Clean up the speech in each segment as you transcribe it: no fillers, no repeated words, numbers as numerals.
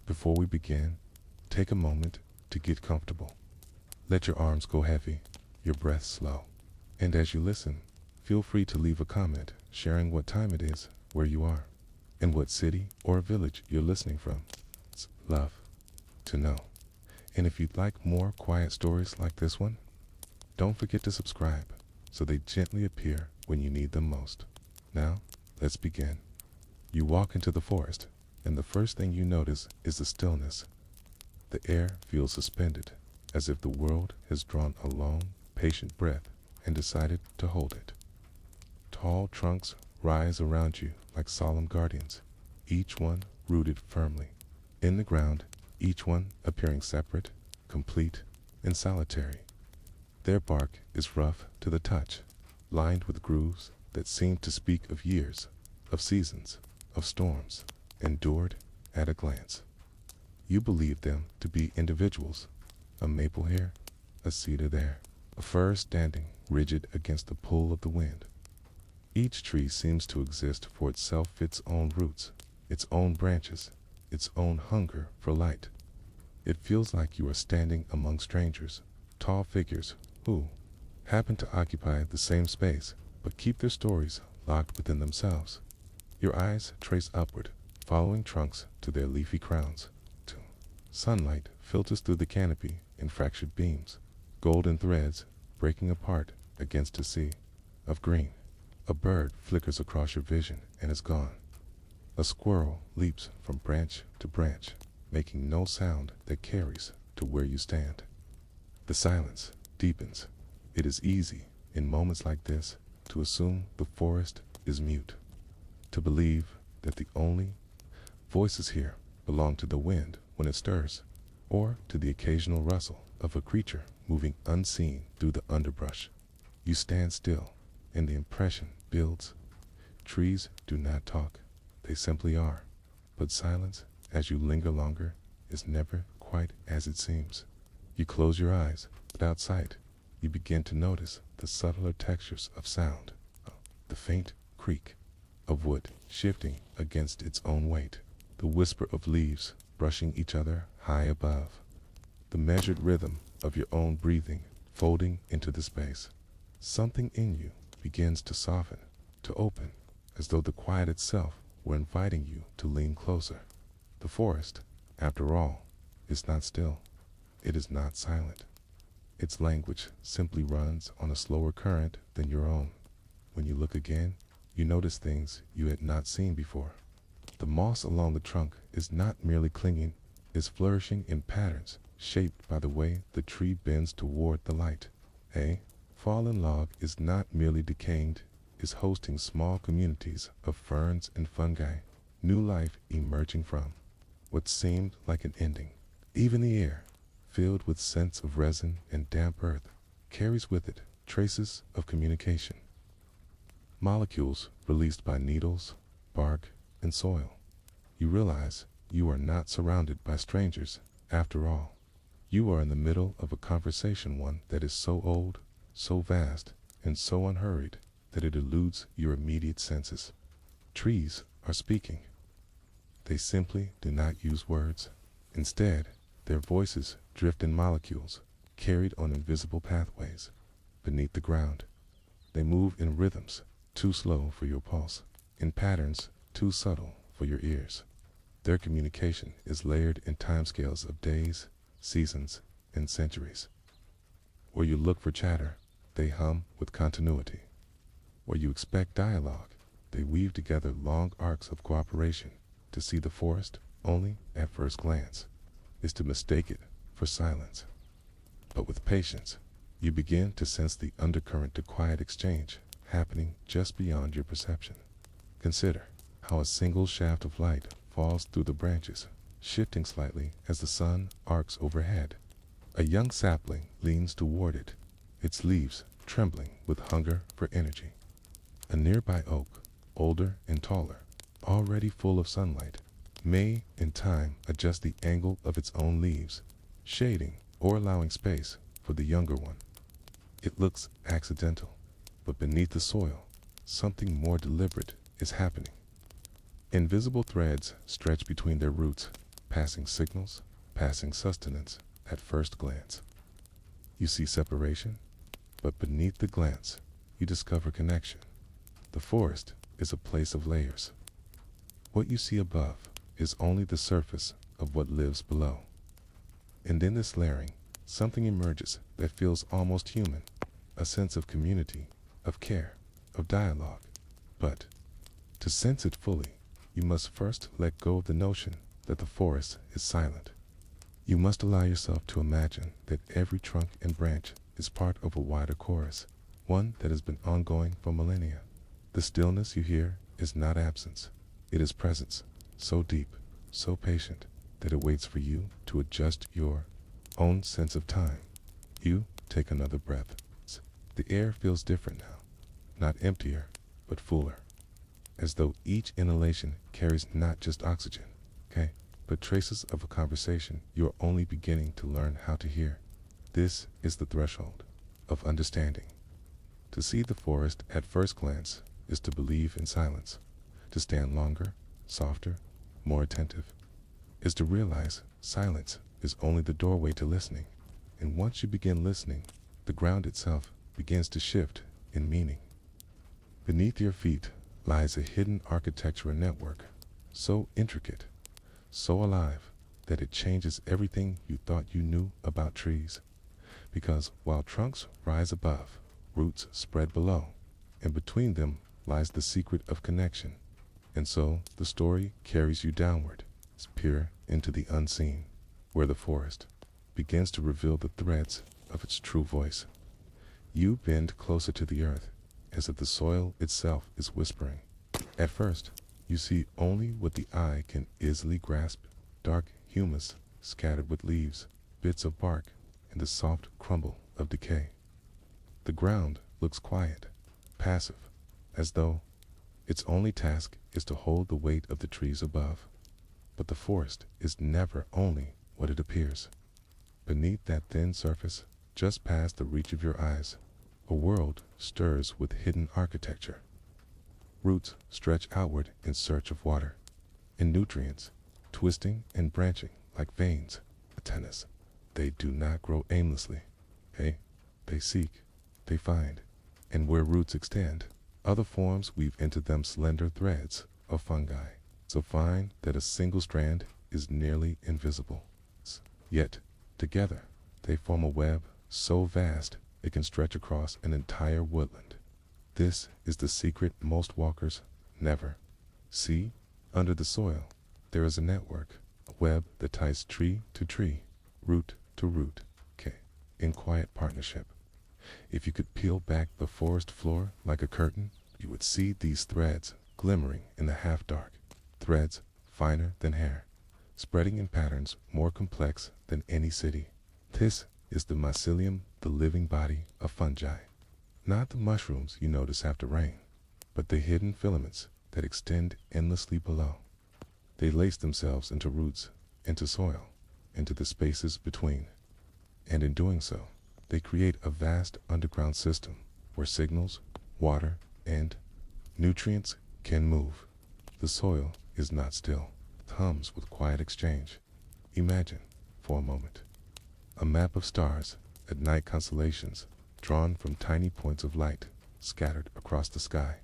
Before we begin, take a moment to get comfortable. Let your arms go heavy, your breath slow. And as you listen, feel free to leave a comment sharing what time it is, where you are, and what city or village you're listening from. It's love to know. And if you'd like more quiet stories like this one, don't forget to subscribe so they gently appear when you need them most. Now, let's begin. You walk into the forest, and the first thing you notice is the stillness. The air feels suspended, as if the world has drawn a long, patient breath and decided to hold it. Tall trunks rise around you like solemn guardians, each one rooted firmly in the ground, each one appearing separate, complete, and solitary. Their bark is rough to the touch, lined with grooves that seem to speak of years, of seasons, of storms, endured at a glance. You believe them to be individuals, a maple here, a cedar there, a fir standing rigid against the pull of the wind. Each tree seems to exist for itself, its own roots, its own branches, its own hunger for light. It feels like you are standing among strangers, tall figures who happen to occupy the same space but keep their stories locked within themselves. Your eyes trace upward, following trunks to their leafy crowns. Sunlight filters through the canopy in fractured beams, golden threads breaking apart against a sea of green. A bird flickers across your vision and is gone. A squirrel leaps from branch to branch, making no sound that carries to where you stand. The silence deepens. It is easy, in moments like this, to assume the forest is mute, to believe that the only voices here belong to the wind when it stirs, or to the occasional rustle of a creature moving unseen through the underbrush. You stand still, and the impression builds. Trees do not talk, they simply are. But silence, as you linger longer, is never quite as it seems. You close your eyes, but outside, you begin to notice the subtler textures of sound, the faint creak of wood shifting against its own weight, the whisper of leaves brushing each other high above, the measured rhythm of your own breathing folding into the space. Something in you begins to soften, to open, as though the quiet itself were inviting you to lean closer. The forest, after all, is not still. It is not silent. Its language simply runs on a slower current than your own. When you look again, you notice things you had not seen before. The moss along the trunk is not merely clinging, is flourishing in patterns shaped by the way the tree bends toward the light. A fallen log is not merely decaying, is hosting small communities of ferns and fungi, new life emerging from what seemed like an ending. Even the air, filled with scents of resin and damp earth, carries with it traces of communication. Molecules released by needles, bark, and soil. You realize you are not surrounded by strangers after all. You are in the middle of a conversation, one that is so old, so vast, and so unhurried that it eludes your immediate senses. Trees are speaking. They simply do not use words. Instead, their voices drift in molecules, carried on invisible pathways beneath the ground. They move in rhythms too slow for your pulse, in patterns too subtle for your ears. Their communication is layered in timescales of days, seasons, and centuries. Where you look for chatter, they hum with continuity. Where you expect dialogue, they weave together long arcs of cooperation. To see the forest only at first glance is to mistake it for silence. But with patience, you begin to sense the undercurrent to quiet exchange happening just beyond your perception. Consider how a single shaft of light falls through the branches, shifting slightly as the sun arcs overhead. A young sapling leans toward it, its leaves trembling with hunger for energy. A nearby oak, older and taller, already full of sunlight, may in time adjust the angle of its own leaves, shading or allowing space for the younger one. It looks accidental, but beneath the soil, something more deliberate is happening. Invisible threads stretch between their roots, passing signals, passing sustenance at first glance. You see separation, but beneath the glance, you discover connection. The forest is a place of layers. What you see above is only the surface of what lives below. And in this layering, something emerges that feels almost human, a sense of community, of care, of dialogue. But to sense it fully, you must first let go of the notion that the forest is silent. You must allow yourself to imagine that every trunk and branch is part of a wider chorus, one that has been ongoing for millennia. The stillness you hear is not absence, it is presence, so deep, so patient, that it waits for you to adjust your own sense of time. You take another breath. The air feels different now, not emptier, but fuller, as though each inhalation carries not just oxygen, but traces of a conversation you are only beginning to learn how to hear. This is the threshold of understanding. To see the forest at first glance is to believe in silence, to stand longer, softer, more attentive, is to realize silence is only the doorway to listening. And once you begin listening, the ground itself begins to shift in meaning. Beneath your feet lies a hidden architectural network, so intricate, so alive, that it changes everything you thought you knew about trees. Because while trunks rise above, roots spread below, and between them lies the secret of connection. And so the story carries you downward, peer into the unseen, where the forest begins to reveal the threads of its true voice. You bend closer to the earth, as if the soil itself is whispering. At first, you see only what the eye can easily grasp: dark humus scattered with leaves, bits of bark, and the soft crumble of decay. The ground looks quiet, passive, as though its only task is to hold the weight of the trees above. But the forest is never only what it appears. Beneath that thin surface, just past the reach of your eyes, a world stirs with hidden architecture. Roots stretch outward in search of water and nutrients, twisting and branching like veins, antennas. They do not grow aimlessly. They seek, they find. And where roots extend, other forms weave into them slender threads of fungi, so fine that a single strand is nearly invisible. Yet, together, they form a web so vast it can stretch across an entire woodland. This is the secret most walkers never see. Under the soil, there is a network, a web that ties tree to tree, root to root, in quiet partnership. If you could peel back the forest floor like a curtain, you would see these threads glimmering in the half-dark, threads finer than hair, spreading in patterns more complex than any city. This is the mycelium, the living body of fungi. Not the mushrooms you notice after rain, but the hidden filaments that extend endlessly below. They lace themselves into roots, into soil, into the spaces between. And in doing so, they create a vast underground system where signals, water, and nutrients can move. The soil is not still. It hums with quiet exchange. Imagine, for a moment, a map of stars at night, constellations drawn from tiny points of light scattered across the sky.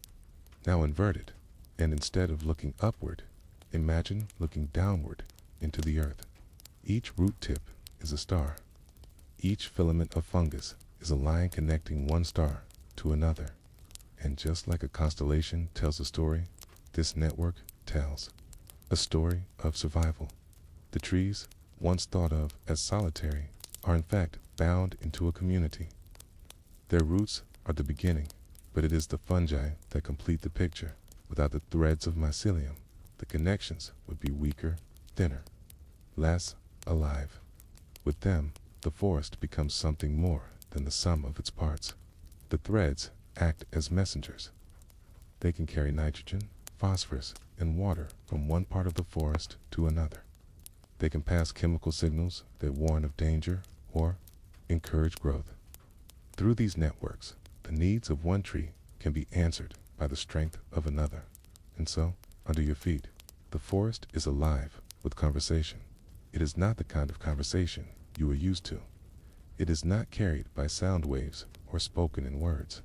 Now inverted, and instead of looking upward, imagine looking downward into the earth. Each root tip is a star. Each filament of fungus is a line connecting one star to another. And just like a constellation tells a story, this network tells a story of survival. The trees, once thought of as solitary, are in fact bound into a community. Their roots are the beginning, but it is the fungi that complete the picture. Without the threads of mycelium, the connections would be weaker, thinner, less alive. With them, the forest becomes something more than the sum of its parts. The threads act as messengers. They can carry nitrogen, phosphorus, and water from one part of the forest to another. They can pass chemical signals that warn of danger or encourage growth. Through these networks, the needs of one tree can be answered by the strength of another. And so, under your feet, the forest is alive with conversation. It is not the kind of conversation you are used to. It is not carried by sound waves or spoken in words.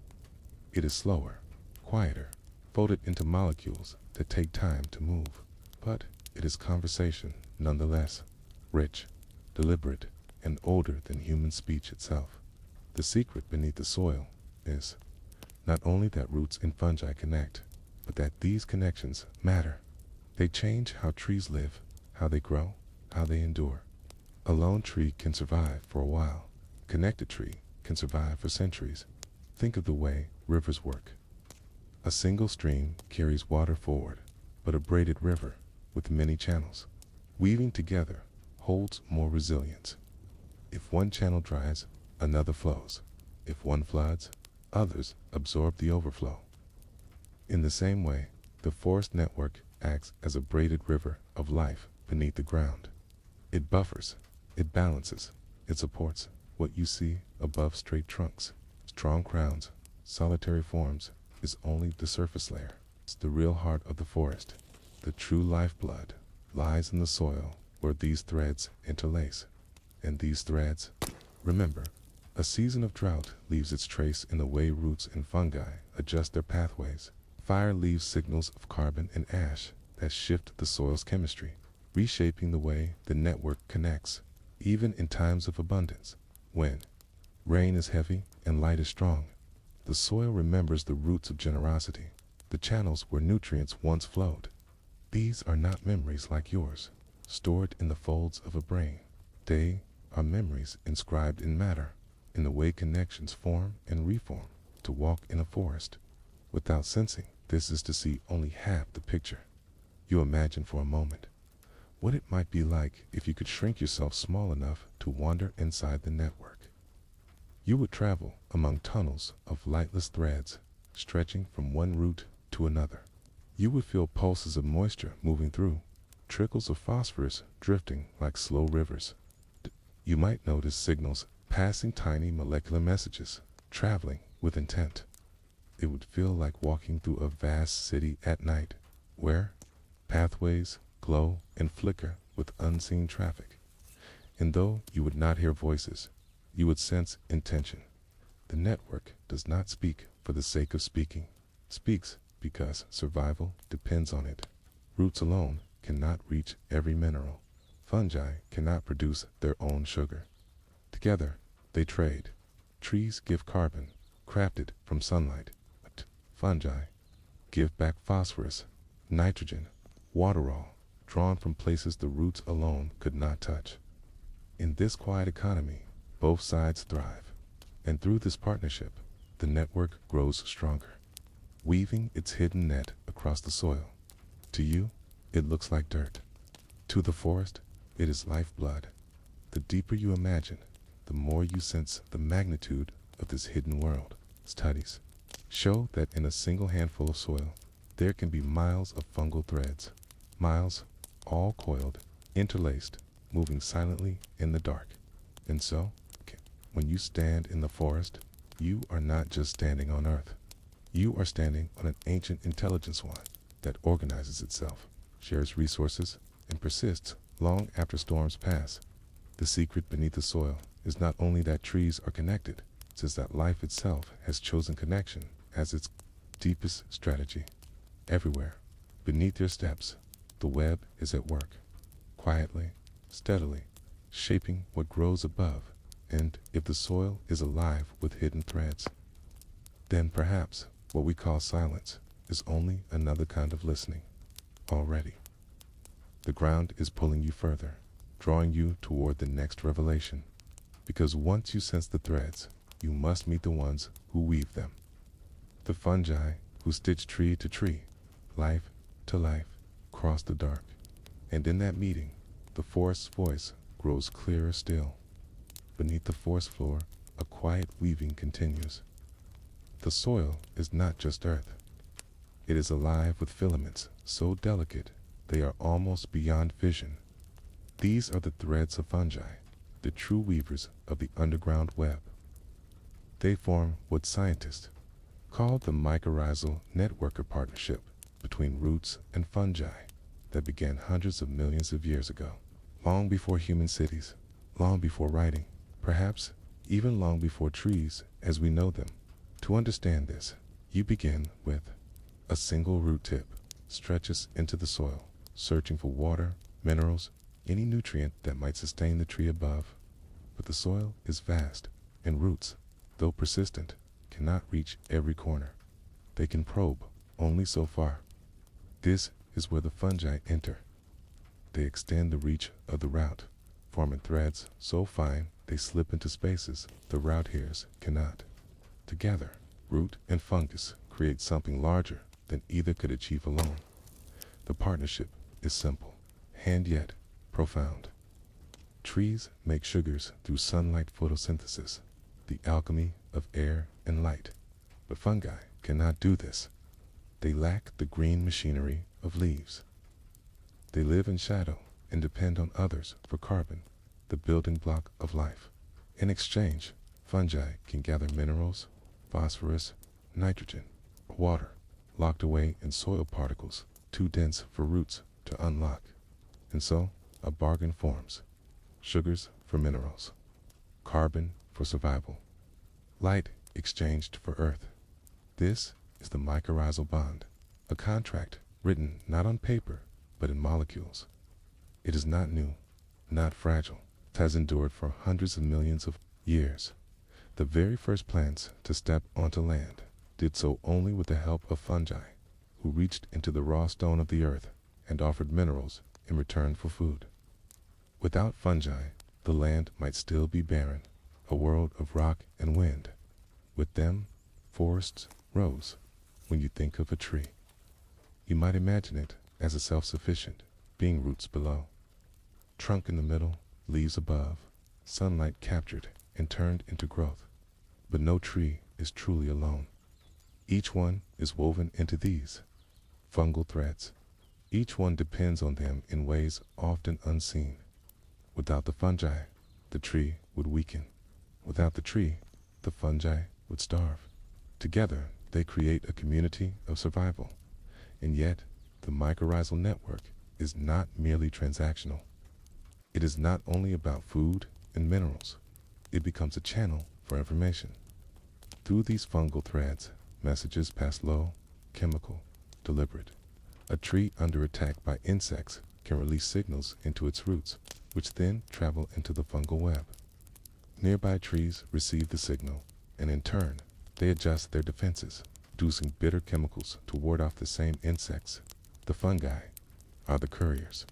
It is slower, quieter, folded into molecules that take time to move. But it is conversation nonetheless, rich, deliberate, and older than human speech itself. The secret beneath the soil is not only that roots and fungi connect, but that these connections matter. They change how trees live, how they grow, how they endure. A lone tree can survive for a while. A connected tree can survive for centuries. Think of the way rivers work. A single stream carries water forward, but a braided river with many channels, weaving together, holds more resilience. If one channel dries, another flows. If one floods, others absorb the overflow. In the same way, the forest network acts as a braided river of life beneath the ground. It buffers, it balances, it supports what you see above straight trunks, strong crowns, solitary forms is only the surface layer. It's the real heart of the forest. The true lifeblood lies in the soil where these threads interlace. And these threads, remember, a season of drought leaves its trace in the way roots and fungi adjust their pathways. Fire leaves signals of carbon and ash that shift the soil's chemistry, reshaping the way the network connects. Even in times of abundance, when rain is heavy and light is strong, the soil remembers the roots of generosity, the channels where nutrients once flowed. These are not memories like yours, stored in the folds of a brain. They are memories inscribed in matter, in the way connections form and reform. To walk in a forest without sensing this is to see only half the picture. You imagine for a moment what it might be like if you could shrink yourself small enough to wander inside the network. You would travel among tunnels of lightless threads, stretching from one root to another. You would feel pulses of moisture moving through, trickles of phosphorus drifting like slow rivers. You might notice signals passing, tiny molecular messages, traveling with intent. It would feel like walking through a vast city at night, where pathways glow and flicker with unseen traffic. And though you would not hear voices, you would sense intention. The network does not speak for the sake of speaking. It speaks because survival depends on it. Roots alone cannot reach every mineral. Fungi cannot produce their own sugar. Together, they trade. Trees give carbon, crafted from sunlight. But fungi give back phosphorus, nitrogen, waterol, drawn from places the roots alone could not touch. In this quiet economy, both sides thrive. And through this partnership, the network grows stronger, weaving its hidden net across the soil. To you, it looks like dirt. To the forest, it is lifeblood. The deeper you imagine, the more you sense the magnitude of this hidden world. Studies show that in a single handful of soil, there can be miles of fungal threads, miles, all coiled, interlaced, moving silently in the dark. And so, when you stand in the forest, you are not just standing on earth. You are standing on an ancient intelligence one that organizes itself, shares resources, and persists long after storms pass. The secret beneath the soil is not only that trees are connected, it is that life itself has chosen connection as its deepest strategy. Everywhere, beneath your steps, the web is at work, quietly, steadily, shaping what grows above. And if the soil is alive with hidden threads, then perhaps what we call silence is only another kind of listening. Already, the ground is pulling you further, drawing you toward the next revelation. Because once you sense the threads, you must meet the ones who weave them. The fungi who stitch tree to tree, life to life, across the dark. And in that meeting, the forest's voice grows clearer still. Beneath the forest floor, a quiet weaving continues. The soil is not just earth. It is alive with filaments so delicate they are almost beyond vision. These are the threads of fungi, the true weavers of the underground web. They form what scientists call the mycorrhizal networker partnership between roots and fungi that began hundreds of millions of years ago. long before human cities, long before writing, perhaps even long before trees as we know them. To understand this, you begin with a single root tip, stretches into the soil, searching for water, minerals, any nutrient that might sustain the tree above. But the soil is vast, and roots, though persistent, cannot reach every corner. They can probe only so far. This is where the fungi enter. They extend the reach of the root, forming threads so fine they slip into spaces the root hairs cannot. Together, root and fungus create something larger than either could achieve alone. The partnership is simple, and yet profound. Trees make sugars through sunlight photosynthesis, the alchemy of air and light. But fungi cannot do this. They lack the green machinery of leaves. They live in shadow and depend on others for carbon, the building block of life. In exchange, fungi can gather minerals, phosphorus, nitrogen, or water, locked away in soil particles too dense for roots to unlock. And so, a bargain forms. Sugars for minerals, carbon for survival, light exchanged for earth. This is the mycorrhizal bond, a contract written not on paper, but in molecules. It is not new, not fragile. It has endured for hundreds of millions of years. The very first plants to step onto land did so only with the help of fungi, who reached into the raw stone of the earth and offered minerals in return for food. Without fungi, the land might still be barren, a world of rock and wind. With them, forests rose. When you think of a tree, you might imagine it as a self-sufficient, being roots below, trunk in the middle, leaves above, sunlight captured and turned into growth. But no tree is truly alone. Each one is woven into these fungal threads. Each one depends on them in ways often unseen. Without the fungi, the tree would weaken. Without the tree, the fungi would starve. Together, they create a community of survival. And yet, the mycorrhizal network is not merely transactional. It is not only about food and minerals. It becomes a channel for information. Through these fungal threads, messages pass low, chemical, deliberate. A tree under attack by insects can release signals into its roots, which then travel into the fungal web. Nearby trees receive the signal, and in turn, they adjust their defenses, producing bitter chemicals to ward off the same insects. The fungi are the couriers,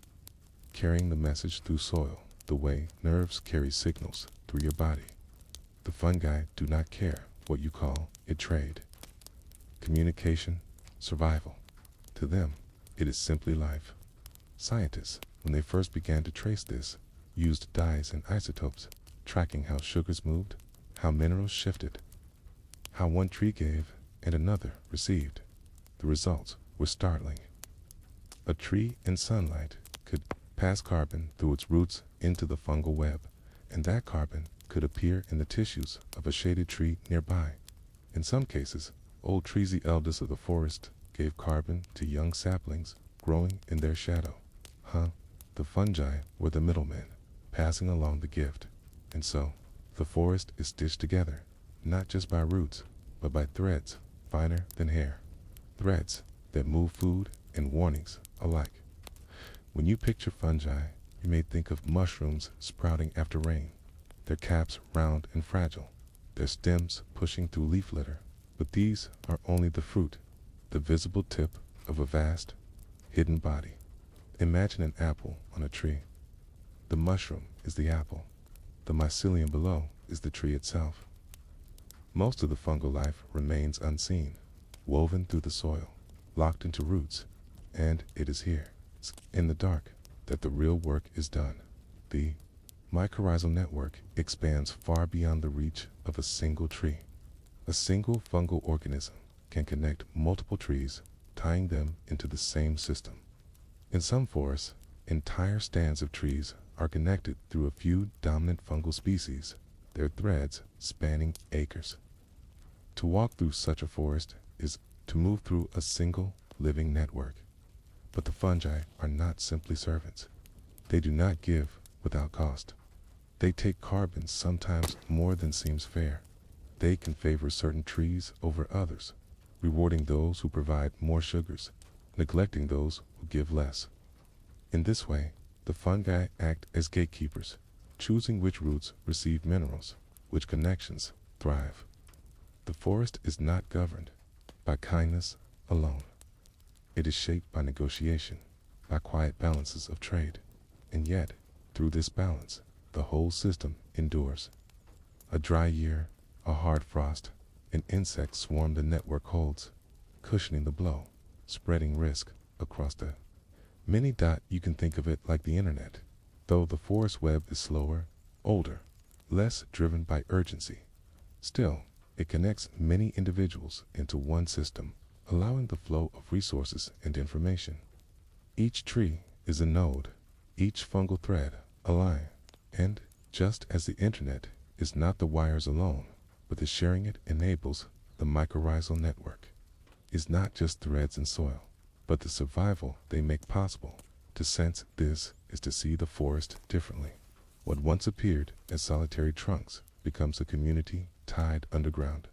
carrying the message through soil the way nerves carry signals through your body. The fungi do not care what you call it trade, communication, survival. To them, it is simply life. Scientists, when they first began to trace this, used dyes and isotopes, tracking how sugars moved, how minerals shifted, how one tree gave and another received. The results were startling. A tree in sunlight could pass carbon through its roots into the fungal web, and that carbon could appear in the tissues of a shaded tree nearby. In some cases, old treesy elders of the forest gave carbon to young saplings growing in their shadow. The fungi were the middlemen, passing along the gift. And so, the forest is stitched together, not just by roots, but by threads finer than hair. Threads that move food and warnings alike. When you picture fungi, you may think of mushrooms sprouting after rain, their caps round and fragile, their stems pushing through leaf litter. But these are only the fruit, the visible tip of a vast, hidden body. Imagine an apple on a tree. The mushroom is the apple. The mycelium below is the tree itself. Most of the fungal life remains unseen, woven through the soil, locked into roots, and it is here, in the dark, that the real work is done. The mycorrhizal network expands far beyond the reach of a single tree. A single fungal organism can connect multiple trees, tying them into the same system. In some forests, entire stands of trees are connected through a few dominant fungal species, their threads spanning acres. To walk through such a forest is to move through a single living network. But the fungi are not simply servants. They do not give without cost. They take carbon sometimes more than seems fair. They can favor certain trees over others, rewarding those who provide more sugars, neglecting those who give less. In this way, the fungi act as gatekeepers, choosing which roots receive minerals, which connections thrive. The forest is not governed by kindness alone. It is shaped by negotiation, by quiet balances of trade. And yet, through this balance, the whole system endures. A dry year, a hard frost, an insect swarm the network holds, cushioning the blow, spreading risk across the mini dot. You can think of it like the internet, though the forest web is slower, older, less driven by urgency. Still, it connects many individuals into one system, allowing the flow of resources and information. Each tree is a node, each fungal thread a line, and just as the internet is not the wires alone, but the sharing it enables, the mycorrhizal network is not just threads and soil, but the survival they make possible. To sense this is to see the forest differently. What once appeared as solitary trunks becomes a community tied underground.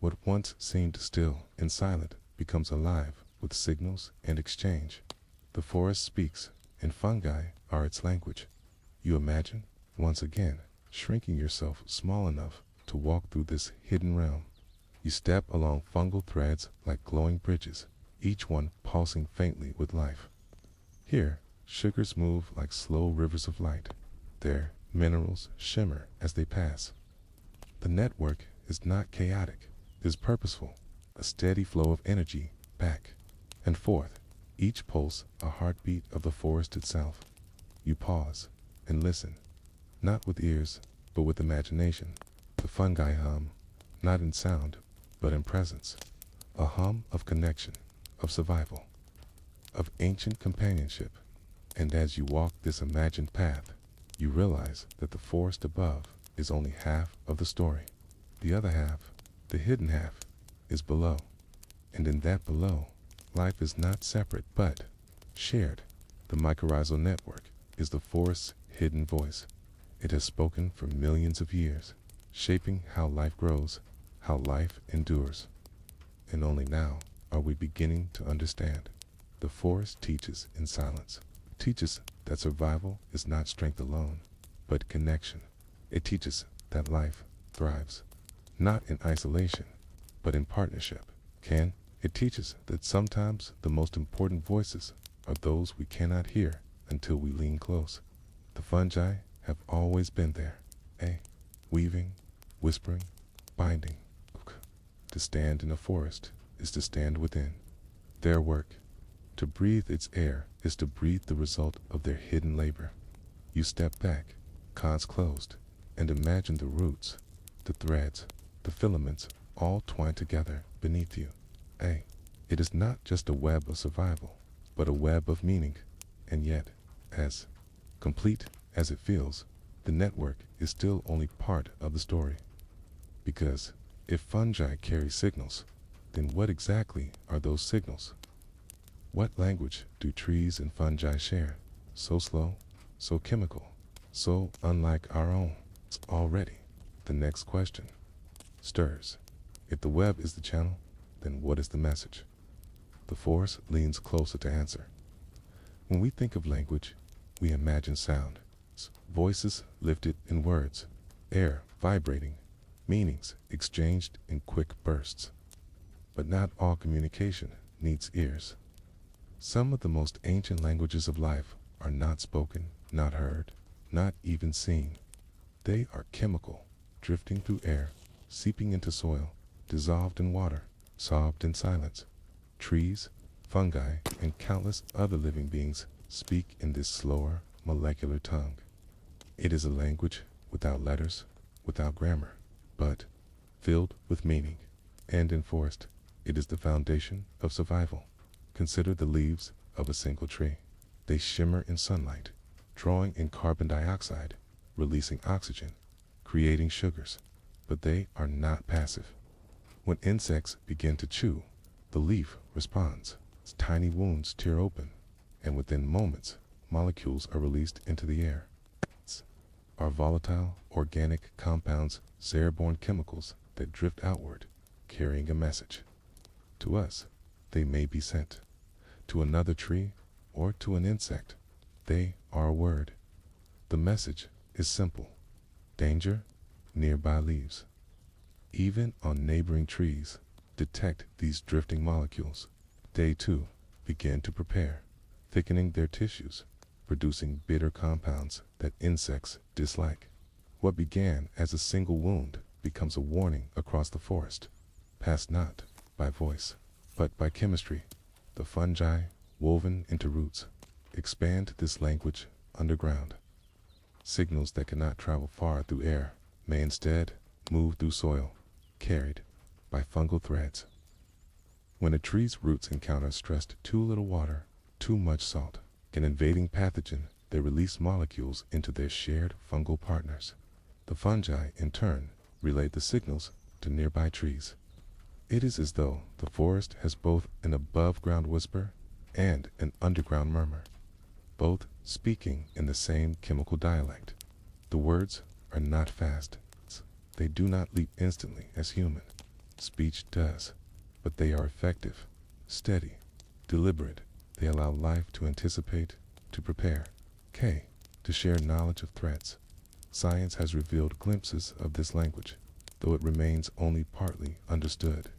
What once seemed still and silent becomes alive with signals and exchange. The forest speaks, and fungi are its language. You imagine, once again, shrinking yourself small enough to walk through this hidden realm. You step along fungal threads like glowing bridges, each one pulsing faintly with life. Here, sugars move like slow rivers of light. There, minerals shimmer as they pass. The network is not chaotic, it is purposeful, a steady flow of energy back and forth, each pulse a heartbeat of the forest itself. You pause and listen, not with ears, but with imagination. The fungi hum, not in sound, but in presence. A hum of connection, of survival, of ancient companionship. And as you walk this imagined path, you realize that the forest above is only half of the story. The other half, the hidden half, is below. And in that below, life is not separate but shared. The mycorrhizal network is the forest's hidden voice. It has spoken for millions of years, shaping how life grows, how life endures. And only now are we beginning to understand. The forest teaches in silence. It teaches that survival is not strength alone, but connection. It teaches that life thrives, not in isolation, but in partnership. It teaches that sometimes the most important voices are those we cannot hear until we lean close. The fungi have always been there, weaving, whispering, binding. To stand in a forest is to stand within. Their work, to breathe its air, is to breathe the result of their hidden labor. You step back, cons closed, and imagine the roots, the threads, the filaments all twined together beneath you. It is not just a web of survival, but a web of meaning. And yet, as complete as it feels, the network is still only part of the story. Because if fungi carry signals, then what exactly are those signals? What language do trees and fungi share? So slow, so chemical, so unlike our own. It's already the next question stirs. If the web is the channel, then what is the message? The forest leans closer to answer. When we think of language, we imagine sound, voices lifted in words, air vibrating, meanings exchanged in quick bursts. But not all communication needs ears. Some of the most ancient languages of life are not spoken, not heard, not even seen. They are chemical, drifting through air, seeping into soil, dissolved in water, sobbed in silence. Trees, fungi, and countless other living beings speak in this slower, molecular tongue. It is a language without letters, without grammar, but filled with meaning. And in forest, it is the foundation of survival. Consider the leaves of a single tree. They shimmer in sunlight, drawing in carbon dioxide, releasing oxygen, creating sugars. But they are not passive. When insects begin to chew, the leaf responds. Its tiny wounds tear open, and within moments, molecules are released into the air. are volatile, organic compounds, airborne chemicals that drift outward, carrying a message. To us, they may be sent. To another tree or to an insect, they are a word. The message is simple. Danger, nearby leaves. Even on neighboring trees, detect these drifting molecules. They too begin to prepare, thickening their tissues, producing bitter compounds that insects dislike. What began as a single wound becomes a warning across the forest, passed not by voice, but by chemistry. The fungi, woven into roots, expand this language underground. Signals that cannot travel far through air may instead move through soil, carried by fungal threads. When a tree's roots encounter stressed too little water, too much salt, an invading pathogen, they release molecules into their shared fungal partners. The fungi, in turn, relay the signals to nearby trees. It is as though the forest has both an above-ground whisper and an underground murmur, both speaking in the same chemical dialect. The words are not fast. They do not leap instantly as human speech does, but they are effective, steady, deliberate. They allow life to anticipate, to prepare, to share knowledge of threats. Science has revealed glimpses of this language, though it remains only partly understood.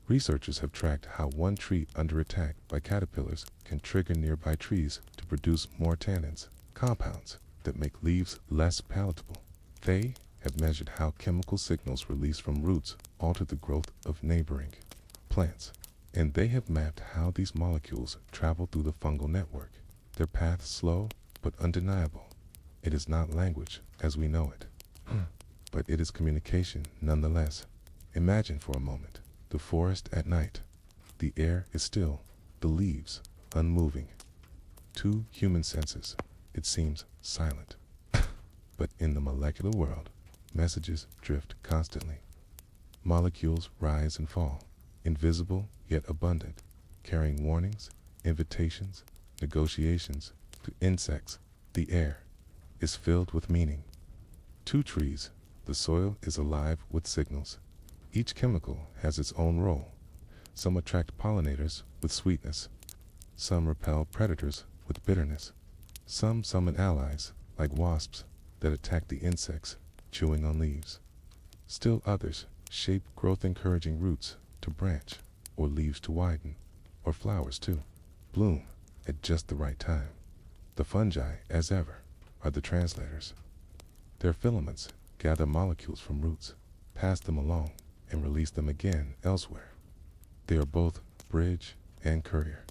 Researchers have tracked how one tree under attack by caterpillars can trigger nearby trees to produce more tannins, compounds that make leaves less palatable. They have measured how chemical signals released from roots alter the growth of neighboring plants, and they have mapped how these molecules travel through the fungal network. Their path slow but undeniable. It is not language as we know it, but it is communication nonetheless. Imagine for a moment the forest at night. The air is still, the leaves unmoving. To human senses, it seems silent. But in the molecular world, messages drift constantly. Molecules rise and fall, invisible yet abundant, carrying warnings, invitations, negotiations to insects. The air is filled with meaning. To trees, the soil is alive with signals. Each chemical has its own role. Some attract pollinators with sweetness. Some repel predators with bitterness. Some summon allies, like wasps, that attack the insects, chewing on leaves. Still others shape growth-encouraging roots to branch, or leaves to widen, or flowers to bloom at just the right time. The fungi, as ever, are the translators. Their filaments gather molecules from roots, pass them along, and release them again elsewhere. They are both bridge and courier.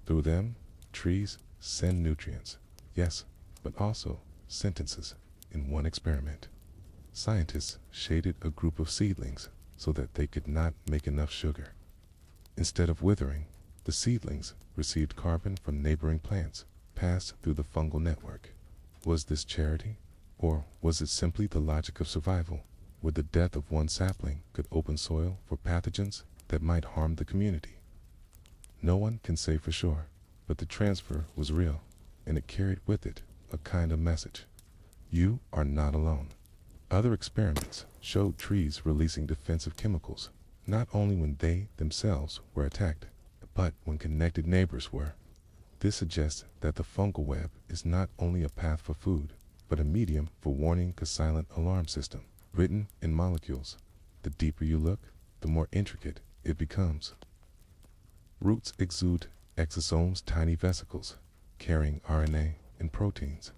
Through them, trees send nutrients, yes, but also sentences. In one experiment, scientists shaded a group of seedlings so that they could not make enough sugar. Instead of withering, the seedlings received carbon from neighboring plants, passed through the fungal network. Was this charity, or was it simply the logic of survival, where the death of one sapling could open soil for pathogens that might harm the community? No one can say for sure, but the transfer was real, and it carried with it a kind of message. You are not alone. Other experiments showed trees releasing defensive chemicals, not only when they themselves were attacked, but when connected neighbors were. This suggests that the fungal web is not only a path for food, but a medium for warning, a silent alarm system, written in molecules. The deeper you look, the more intricate it becomes. Roots exude exosomes, tiny vesicles, carrying RNA and proteins,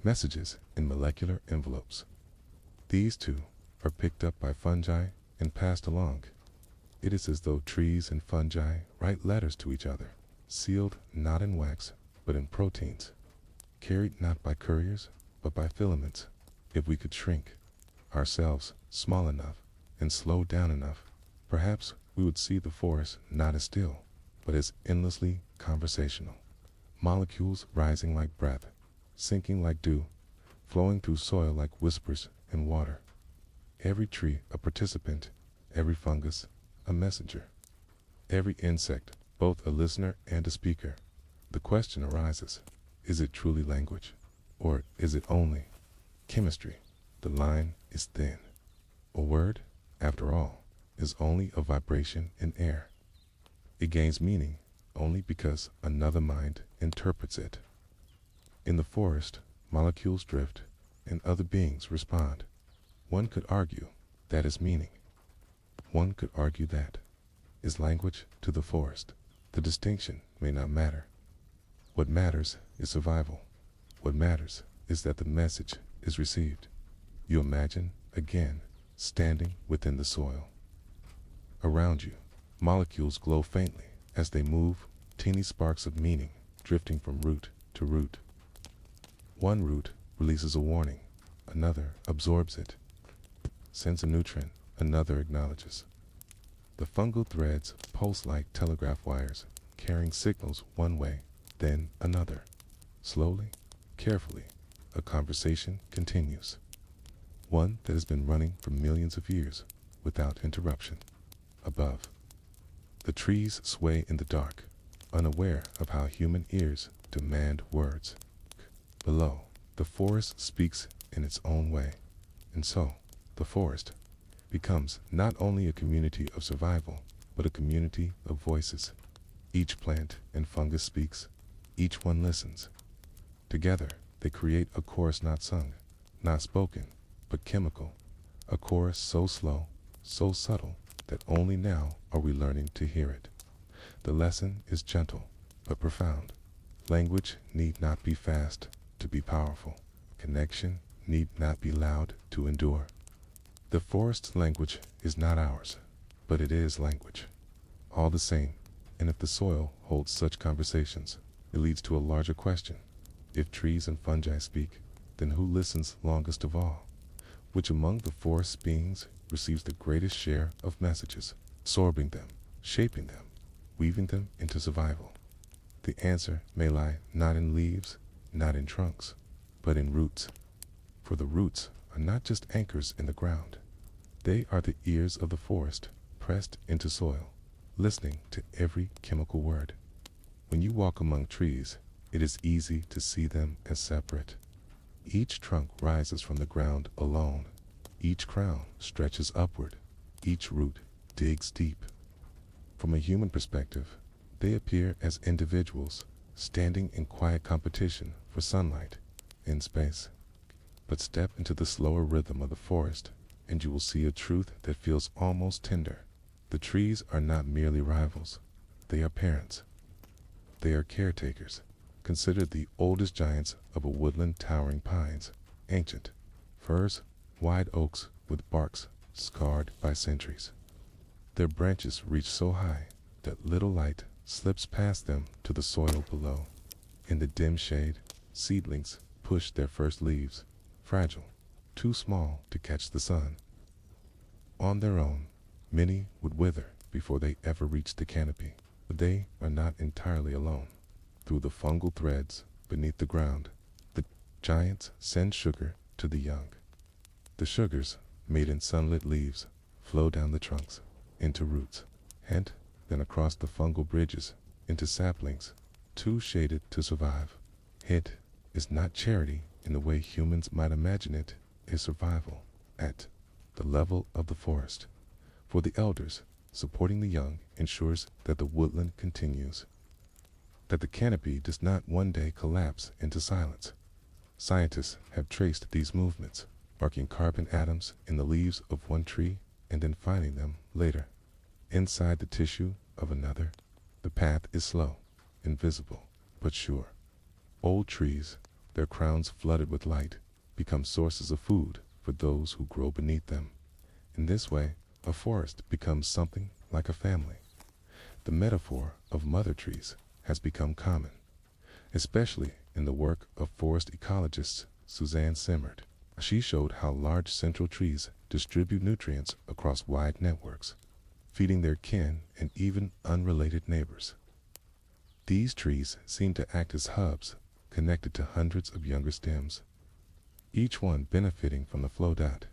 messages in molecular envelopes. These too are picked up by fungi and passed along. It is as though trees and fungi write letters to each other, sealed not in wax, but in proteins, carried not by couriers, but by filaments. If we could shrink ourselves small enough and slow down enough, perhaps we would see the forest not as still, but as endlessly conversational. Molecules rising like breath, sinking like dew, flowing through soil like whispers in water. Every tree a participant, every fungus a messenger, every insect both a listener and a speaker. The question arises, is it truly language, or is it only chemistry. The line is thin. A word, after all, is only a vibration in air. It gains meaning only because another mind interprets it. In the forest, molecules drift and other beings respond. One could argue that is meaning. One could argue that is language to the forest. The distinction may not matter. What matters is survival. What matters is that the message is received. You imagine, again, standing within the soil. Around you, molecules glow faintly as they move, teeny sparks of meaning drifting from root to root. One root releases a warning, another absorbs it, sends a nutrient, another acknowledges. The fungal threads pulse like telegraph wires, carrying signals one way, then another. Slowly, carefully, a conversation continues. One that has been running for millions of years without interruption. Above, the trees sway in the dark, unaware of how human ears demand words. Below, the forest speaks in its own way, and so the forest becomes not only a community of survival, but a community of voices. Each plant and fungus speaks, each one listens. Together, they create a chorus not sung, not spoken, but chemical, a chorus so slow, so subtle, that only now are we learning to hear it. The lesson is gentle, but profound. Language need not be fast to be powerful. Connection need not be loud to endure. The forest's language is not ours, but it is language. All the same, and if the soil holds such conversations, it leads to a larger question. If trees and fungi speak, then who listens longest of all? Which among the forest's beings receives the greatest share of messages, absorbing them, shaping them, weaving them into survival? The answer may lie not in leaves, not in trunks, but in roots. For the roots are not just anchors in the ground. They are the ears of the forest, pressed into soil, listening to every chemical word. When you walk among trees, it is easy to see them as separate. Each trunk rises from the ground alone. Each crown stretches upward. Each root digs deep. From a human perspective, they appear as individuals, standing in quiet competition for sunlight in space. But step into the slower rhythm of the forest, and you will see a truth that feels almost tender. The trees are not merely rivals. They are parents. They are caretakers, considered the oldest giants of a woodland towering pines, ancient firs, wide oaks with barks scarred by centuries. Their branches reach so high that little light slips past them to the soil below. In the dim shade, seedlings push their first leaves, fragile, too small to catch the sun. On their own, many would wither before they ever reach the canopy, but they are not entirely alone. Through the fungal threads beneath the ground, the giants send sugar to the young. The sugars, made in sunlit leaves, flow down the trunks, into roots, and then across the fungal bridges, into saplings, too shaded to survive. It is not charity in the way humans might imagine it, is survival at the level of the forest. For the elders, supporting the young ensures that the woodland continues, that the canopy does not one day collapse into silence. Scientists have traced these movements, marking carbon atoms in the leaves of one tree and then finding them later inside the tissue of another. The path is slow, invisible, but sure. Old trees, their crowns flooded with light, become sources of food for those who grow beneath them. In this way, a forest becomes something like a family. The metaphor of mother trees has become common, especially in the work of forest ecologist Suzanne Simard. She showed how large central trees distribute nutrients across wide networks, feeding their kin and even unrelated neighbors. These trees seem to act as hubs, connected to hundreds of younger stems, each one benefiting from the flow dot.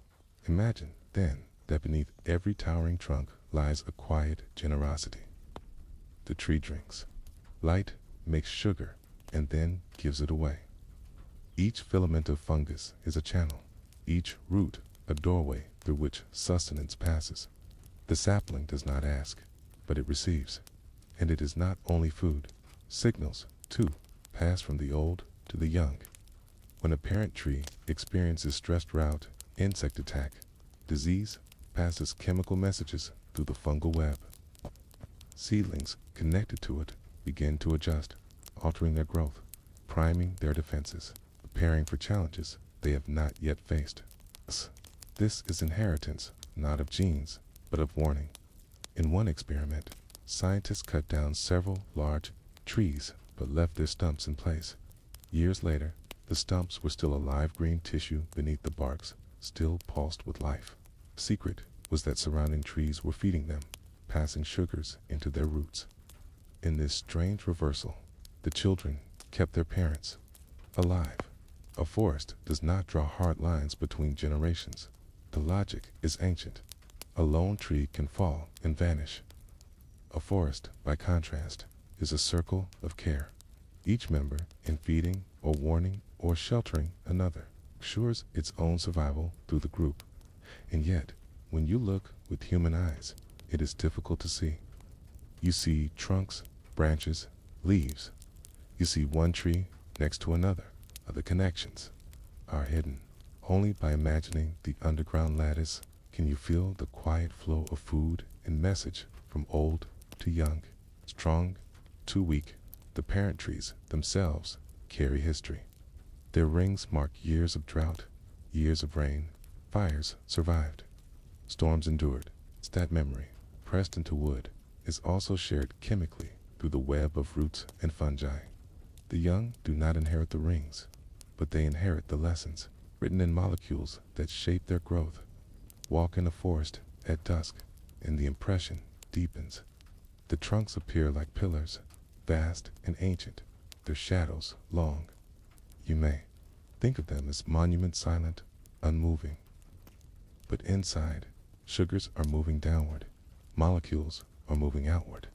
Imagine, then, that beneath every towering trunk lies a quiet generosity. The tree drinks. Light makes sugar and then gives it away. Each filament of fungus is a channel, each root a doorway through which sustenance passes. The sapling does not ask, but it receives. And it is not only food. Signals, too, pass from the old to the young. When a parent tree experiences stress, drought, insect attack, disease passes chemical messages through the fungal web. Seedlings connected to it begin to adjust, altering their growth, priming their defenses, preparing for challenges they have not yet faced. This is inheritance, not of genes, but of warning. In one experiment, scientists cut down several large trees but left their stumps in place. Years later, the stumps were still alive green tissue beneath the barks, still pulsed with life. The secret was that surrounding trees were feeding them, passing sugars into their roots. In this strange reversal, the children kept their parents alive. A forest does not draw hard lines between generations. The logic is ancient. A lone tree can fall and vanish. A forest, by contrast, is a circle of care. Each member, in feeding or warning or sheltering another, assures its own survival through the group. And yet, when you look with human eyes, it is difficult to see. You see trunks, branches, leaves. You see one tree next to another. The connections are hidden. Only by imagining the underground lattice can you feel the quiet flow of food and message from old to young, strong to weak. The parent trees themselves carry history. Their rings mark years of drought, years of rain, fires survived, storms endured. It's that memory, pressed into wood, is also shared chemically through the web of roots and fungi. The young do not inherit the rings, but they inherit the lessons written in molecules that shape their growth. Walk in a forest at dusk, and the impression deepens. The trunks appear like pillars, vast and ancient, their shadows long. You may think of them as monuments, silent, unmoving. But inside, sugars are moving downward, molecules are moving outward.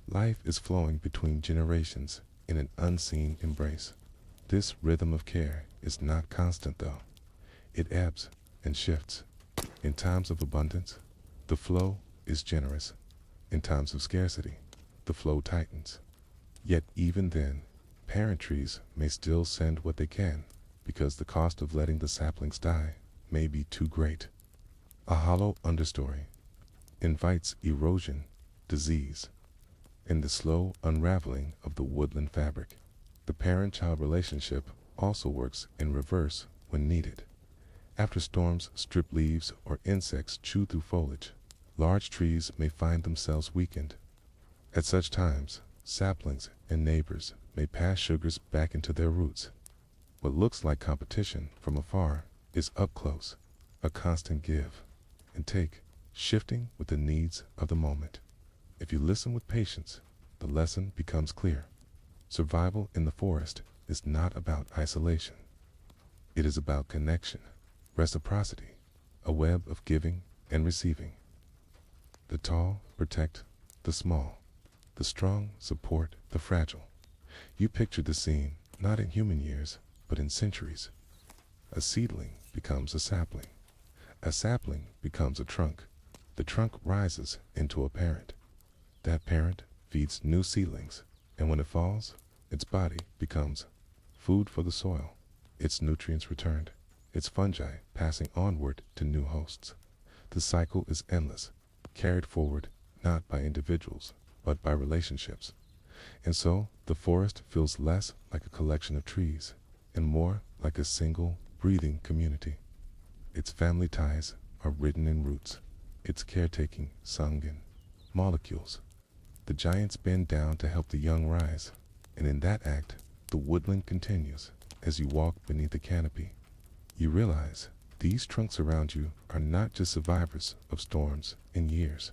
Life is flowing between generations in an unseen embrace. This rhythm of care is not constant, though. It ebbs and shifts. In times of abundance, the flow is generous. In times of scarcity, the flow tightens. Yet even then, parent trees may still send what they can, because the cost of letting the saplings die may be too great. A hollow understory invites erosion, disease, and the slow unraveling of the woodland fabric. The parent-child relationship also works in reverse when needed. After storms strip leaves or insects chew through foliage, large trees may find themselves weakened. At such times, saplings and neighbors may pass sugars back into their roots. What looks like competition from afar is up close, a constant give and take, shifting with the needs of the moment. If you listen with patience, the lesson becomes clear. Survival in the forest is not about isolation. It is about connection, reciprocity, a web of giving and receiving. The tall protect the small. The strong support the fragile. You picture the scene not in human years, but in centuries. A seedling becomes a sapling. A sapling becomes a trunk. The trunk rises into a parent. That parent feeds new seedlings, and when it falls, its body becomes food for the soil, its nutrients returned, its fungi passing onward to new hosts. The cycle is endless, carried forward not by individuals, but by relationships. And so, the forest feels less like a collection of trees and more like a single, breathing community. Its family ties are written in roots, its caretaking sung in molecules. The giants bend down to help the young rise, and in that act, the woodland continues. As you walk beneath the canopy, you realize these trunks around you are not just survivors of storms and years.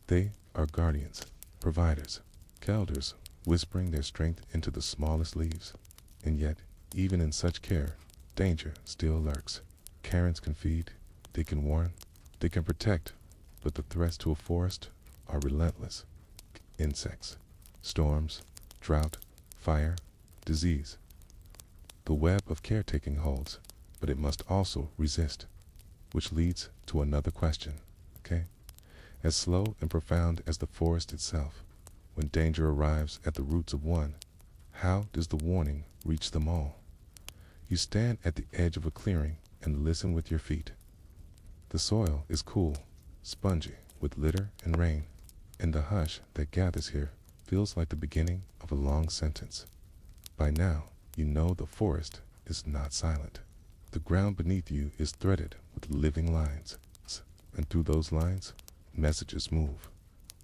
They are guardians, providers, elders whispering their strength into the smallest leaves. And yet, even in such care, danger still lurks. Parents can feed, they can warn, they can protect, but the threats to a forest are relentless. Insects, storms, drought, fire, disease. The web of caretaking holds, but it must also resist, which leads to another question, okay? As slow and profound as the forest itself, when danger arrives at the roots of one, how does the warning reach them all? You stand at the edge of a clearing and listen with your feet. The soil is cool, spongy, with litter and rain, and the hush that gathers here feels like the beginning of a long sentence. By now, you know the forest is not silent. The ground beneath you is threaded with living lines, and through those lines, messages move.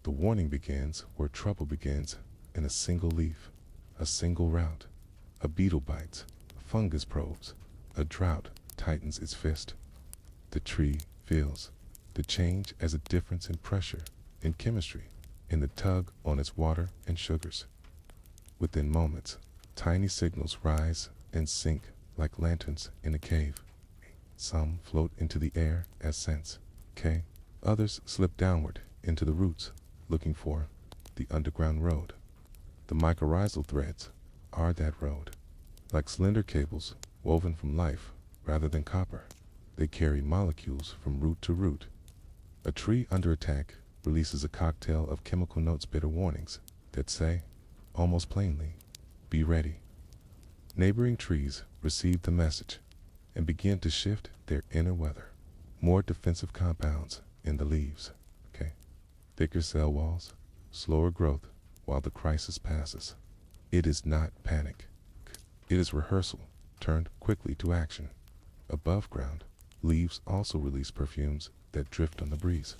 The warning begins where trouble begins, in a single leaf, a single route. A beetle bites, a fungus probes, a drought tightens its fist. The tree feels the change as a difference in pressure, in chemistry, in the tug on its water and sugars. Within moments, tiny signals rise and sink like lanterns in a cave. Some float into the air as scents, okay? Others slip downward into the roots, looking for the underground road. The mycorrhizal threads are that road. Like slender cables woven from life rather than copper, they carry molecules from root to root. A tree under attack releases a cocktail of chemical notes, bitter warnings that say, almost plainly, be ready. Neighboring trees receive the message and begin to shift their inner weather. More defensive compounds in the leaves, okay? Thicker cell walls, slower growth while the crisis passes. It is not panic. It is rehearsal turned quickly to action. Above ground, leaves also release perfumes that drift on the breeze.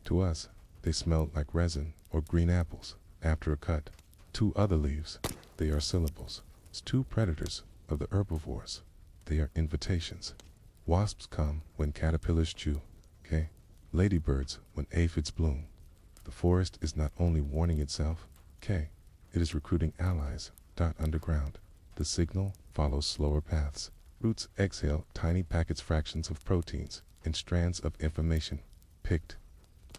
To us, they smell like resin or green apples after a cut. To other leaves, they are syllables. It's two predators of the herbivores. They are invitations. Wasps come when caterpillars chew, okay? Ladybirds when aphids bloom. The forest is not only warning itself, okay? It is recruiting allies. Underground. The signal follows slower paths. Roots exhale tiny packets, fractions of proteins, and strands of information, picked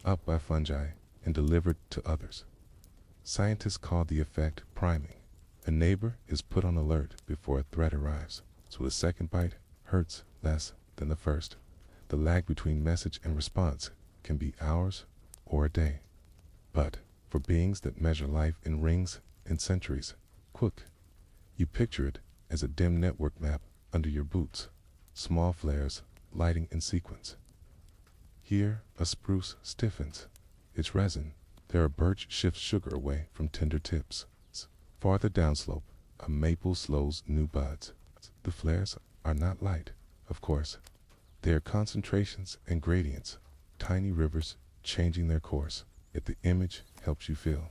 up by fungi and delivered to others. Scientists call the effect priming. A neighbor is put on alert before a threat arrives, so the second bite hurts less than the first. The lag between message and response can be hours or a day. But for beings that measure life in rings and centuries, quick, you picture it as a dim network map under your boots, small flares lighting in sequence. Here, a spruce stiffens its resin. There, a birch shifts sugar away from tender tips. Farther downslope, a maple slows new buds. The flares are not light, of course. They are concentrations and gradients, tiny rivers changing their course. Yet the image helps you feel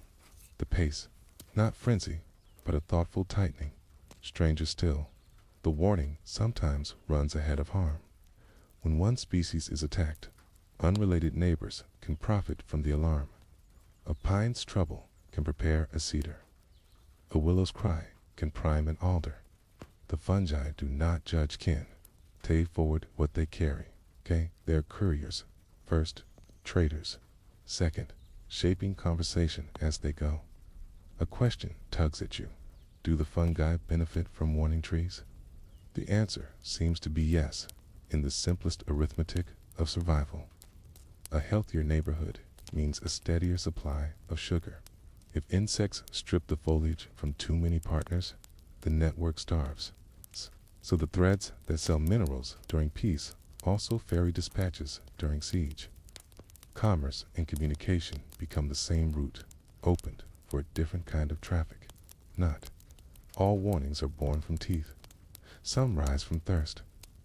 the pace, not frenzy, but a thoughtful tightening. Stranger still, the warning sometimes runs ahead of harm. When one species is attacked, unrelated neighbors can profit from the alarm. A pine's trouble can prepare a cedar. A willow's cry can prime an alder. The fungi do not judge kin. They forward what they carry, okay? They're couriers. First, traders. Second, shaping conversation as they go. A question tugs at you. Do the fungi benefit from warning trees? The answer seems to be yes, in the simplest arithmetic of survival. A healthier neighborhood means a steadier supply of sugar. If insects strip the foliage from too many partners, the network starves. So the threads that sell minerals during peace also ferry dispatches during siege. Commerce and communication become the same route, opened for a different kind of traffic. Not all warnings are born from teeth. Some rise from thirst.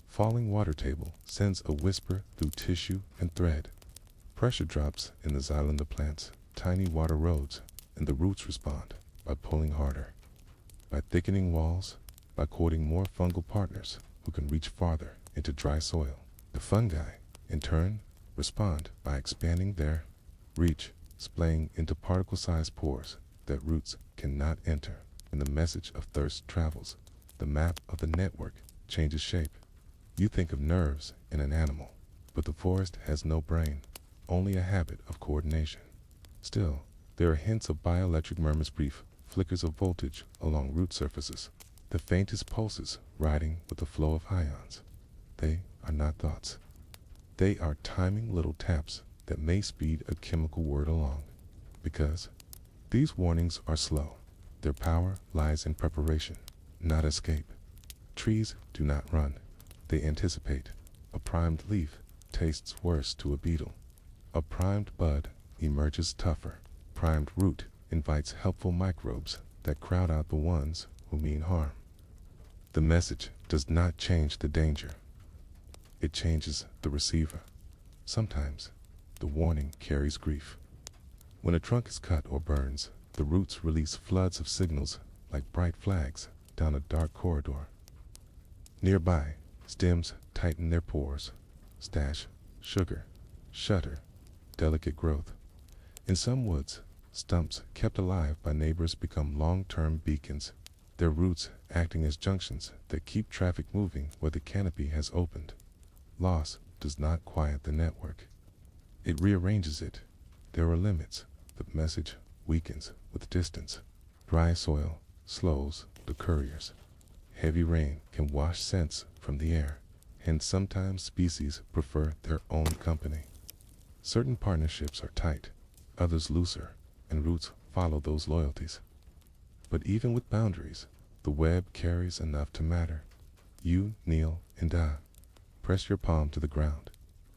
Falling water table sends a whisper through tissue and thread. Pressure drops in the xylem of plants, tiny water roads, and the roots respond by pulling harder, by thickening walls, by courting more fungal partners who can reach farther into dry soil. The fungi, in turn, respond by expanding their reach, splaying into particle-sized pores that roots cannot enter. When the message of thirst travels, the map of the network changes shape. You think of nerves in an animal, but the forest has no brain, only a habit of coordination. Still, there are hints of bioelectric murmurs, brief flickers of voltage along root surfaces, the faintest pulses riding with the flow of ions. They are not thoughts. They are timing little taps that may speed a chemical word along. Because these warnings are slow. Their power lies in preparation, not escape. Trees do not run. They anticipate. A primed leaf tastes worse to a beetle. A primed bud emerges tougher. Primed root invites helpful microbes that crowd out the ones who mean harm. The message does not change the danger. It changes the receiver. Sometimes the warning carries grief. When a trunk is cut or burns, the roots release floods of signals like bright flags down a dark corridor. Nearby, stems tighten their pores, stash sugar, shutter delicate growth. In some woods, stumps kept alive by neighbors become long-term beacons, their roots acting as junctions that keep traffic moving where the canopy has opened. Loss does not quiet the network. It rearranges it. There are limits. The message weakens with distance. Dry soil slows the couriers. Heavy rain can wash scents from the air, and sometimes species prefer their own company. Certain partnerships are tight, others looser, and roots follow those loyalties. But even with boundaries, the web carries enough to matter. You kneel and press your palm to the ground.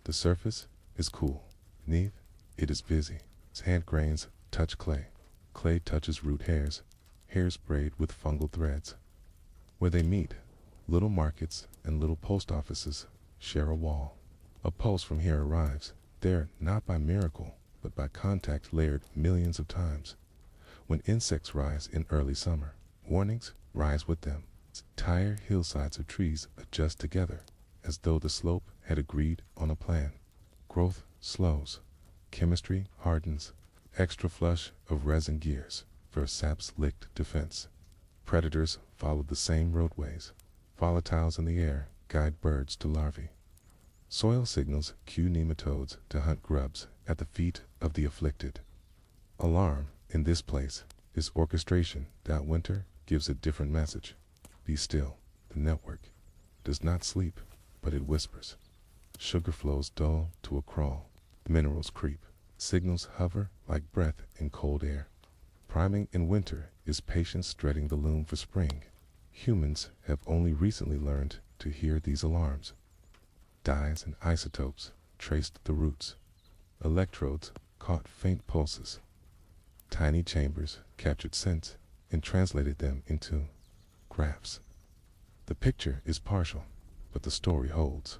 The surface is cool. Beneath, it is busy. Its hand grains touch clay. Clay touches root hairs. Hairs braid with fungal threads. Where they meet, little markets and little post offices share a wall. A pulse from here arrives, there not by miracle, but by contact layered millions of times. When insects rise in early summer, warnings rise with them. Entire hillsides of trees adjust together, as though the slope had agreed on a plan. Growth slows. Chemistry hardens. Extra flush of resin gears for sap's licked defense. Predators follow the same roadways. Volatiles in the air guide birds to larvae. Soil signals cue nematodes to hunt grubs at the feet of the afflicted. Alarm, in this place, is orchestration that winter gives a different message. Be still. The network does not sleep, but it whispers. Sugar flows dull to a crawl. Minerals creep. Signals hover like breath in cold air. Priming in winter is patience dreading the loom for spring. Humans have only recently learned to hear these alarms. Dyes and isotopes traced the roots. Electrodes caught faint pulses. Tiny chambers captured scents and translated them into graphs. The picture is partial, but the story holds.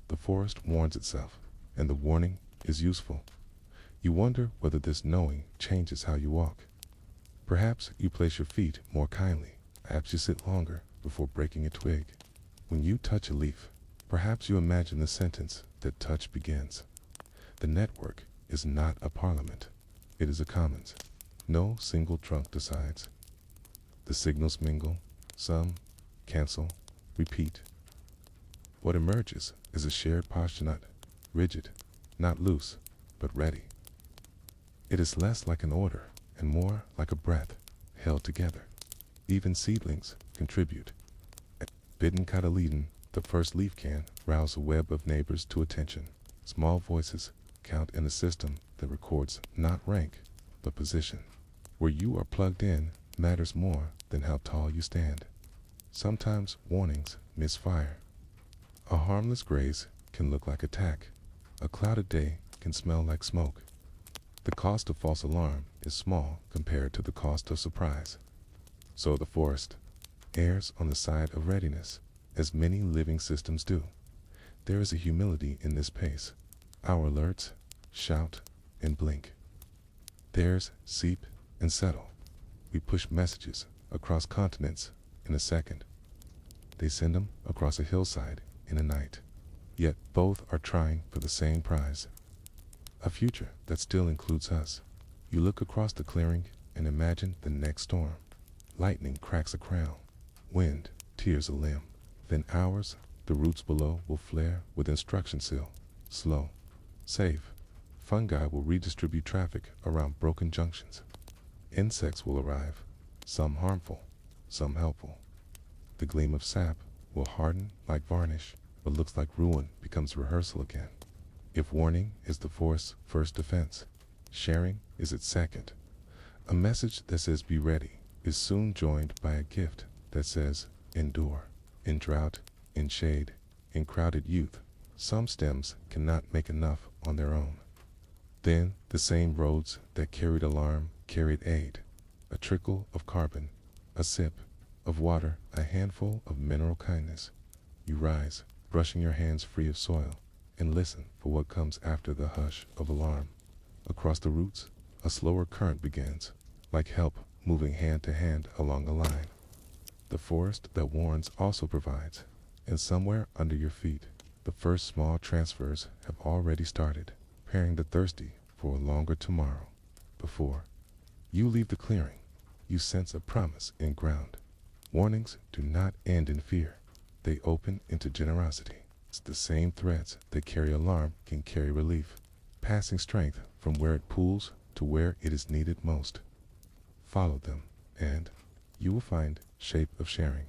The forest warns itself, and the warning is useful. You wonder whether this knowing changes how you walk. Perhaps you place your feet more kindly. Perhaps you sit longer before breaking a twig. When you touch a leaf, perhaps you imagine the sentence that touch begins. The network is not a parliament. It is a commons. No single trunk decides. The signals mingle, some cancel, repeat. What emerges is a shared posture, not rigid, not loose, but ready. It is less like an order and more like a breath held together. Even seedlings contribute. At bidden cotyledon, the first leaf can rouse a web of neighbors to attention. Small voices count in a system that records not rank, but position. Where you are plugged in matters more than how tall you stand. Sometimes warnings misfire. A harmless graze can look like attack. A clouded day can smell like smoke. The cost of false alarm is small compared to the cost of surprise. So the forest errs on the side of readiness, as many living systems do. There is a humility in this pace. Our alerts shout and blink. Theirs seep and settle. We push messages across continents in a second. They send them across a hillside in a night. Yet both are trying for the same prize. A future that still includes us. You look across the clearing and imagine the next storm. Lightning cracks a crown. Wind tears a limb. Within hours, the roots below will flare with instruction seal. Slow. Safe. Fungi will redistribute traffic around broken junctions. Insects will arrive, some harmful, some helpful. The gleam of sap will harden like varnish. what looks like ruin becomes rehearsal again. If warning is the forest's first defense, sharing is its second. A message that says be ready is soon joined by a gift that says endure. In drought, in shade, in crowded youth, some stems cannot make enough on their own. Then the same roads that carried alarm carried aid, a trickle of carbon, a sip of water, a handful of mineral kindness. You rise, brushing your hands free of soil, and listen for what comes after the hush of alarm. Across the roots, a slower current begins, like help moving hand to hand along a line. The forest that warns also provides, and somewhere under your feet, the first small transfers have already started, preparing the thirsty for a longer tomorrow. Before you leave the clearing, you sense a promise in ground. Warnings do not end in fear. They open into generosity. It's the same threads that carry alarm can carry relief, passing strength from where it pools to where it is needed most. Follow them, and you will find shape of sharing.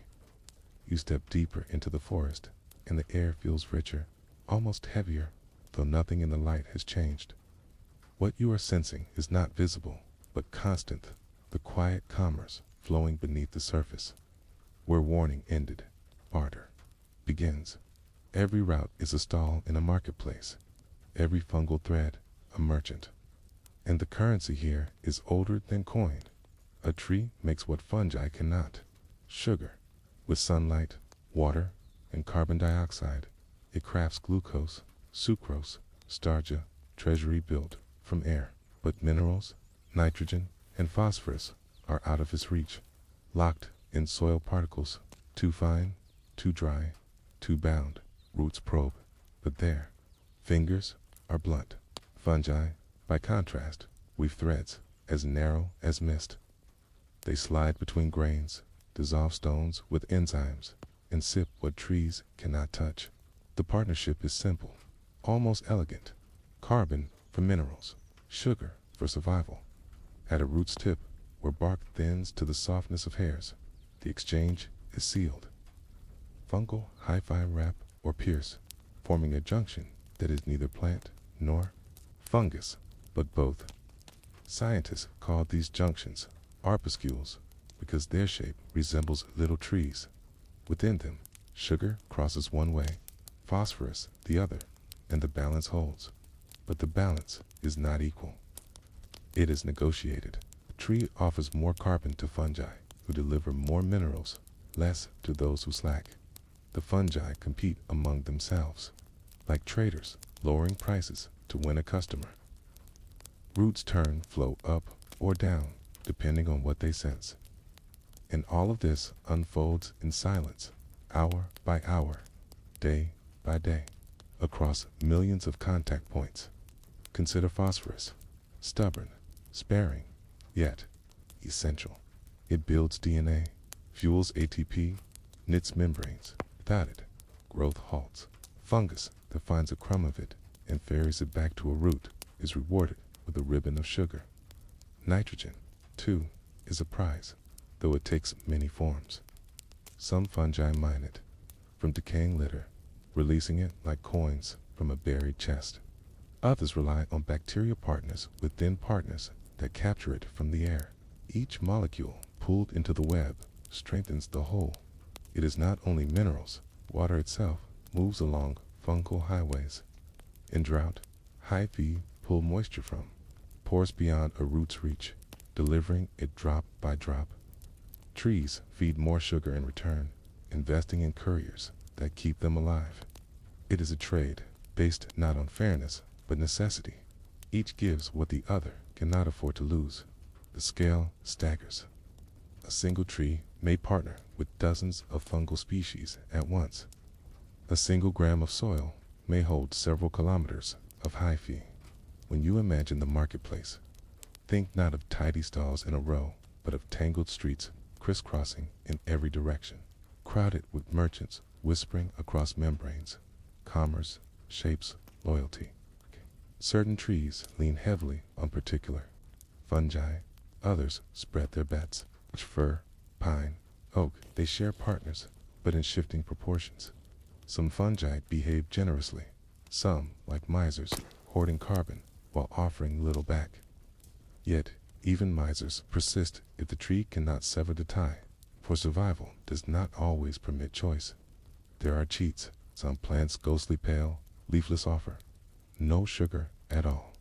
You step deeper into the forest, and the air feels richer, almost heavier, though nothing in the light has changed. What you are sensing is not visible, but constant, the quiet commerce flowing beneath the surface. Where warning ended, barter begins. Every route is a stall in a marketplace, every fungal thread a merchant. And the currency here is older than coin. A tree makes what fungi cannot. Sugar, with sunlight, water, and carbon dioxide, it crafts glucose, sucrose, starcha, treasury built from air. But minerals, nitrogen, and phosphorus are out of its reach, locked in soil particles, too fine, too dry, too bound. Roots probe, but their fingers are blunt. Fungi, by contrast, weave threads as narrow as mist. They slide between grains, dissolve stones with enzymes, and sip what trees cannot touch. The partnership is simple, almost elegant. Carbon for minerals, sugar for survival. At a root's tip, where bark thins to the softness of hairs, the exchange is sealed. Fungal hi-fi wrap or pierce, forming a junction that is neither plant nor fungus, but both. Scientists call these junctions arbuscules because their shape resembles little trees. Within them, sugar crosses one way, phosphorus the other, and the balance holds. But the balance is not equal. It is negotiated. The tree offers more carbon to fungi, who deliver more minerals, less to those who slack. The fungi compete among themselves, like traders, lowering prices to win a customer. Roots flow up or down, depending on what they sense. And all of this unfolds in silence, hour by hour, day by day, across millions of contact points. Consider phosphorus, stubborn, sparing, yet essential. It builds DNA, fuels ATP, knits membranes. Without it, growth halts. Fungus that finds a crumb of it and ferries it back to a root is rewarded with a ribbon of sugar. Nitrogen, too, is a prize, though it takes many forms. Some fungi mine it from decaying litter, releasing it like coins from a buried chest. Others rely on bacteria partners within partners that capture it from the air. Each molecule pulled into the web strengthens the whole. It is not only minerals, water itself moves along fungal highways. In drought, hyphae pull moisture from, pours beyond a root's reach, delivering it drop by drop. Trees feed more sugar in return, investing in couriers that keep them alive. It is a trade based not on fairness, but necessity. Each gives what the other cannot afford to lose. The scale staggers. A single tree may partner with dozens of fungal species at once. A single gram of soil may hold several kilometers of hyphae. When you imagine the marketplace, think not of tidy stalls in a row, but of tangled streets crisscrossing in every direction, crowded with merchants whispering across membranes, commerce, shapes, loyalty. Certain trees lean heavily on particular fungi, others spread their bets. Fir, pine, oak, they share partners, but in shifting proportions. Some fungi behave generously, some, like misers, hoarding carbon while offering little back. Yet, even misers persist if the tree cannot sever the tie, for survival does not always permit choice. There are cheats. Some plants ghostly pale, leafless offer no sugar at all.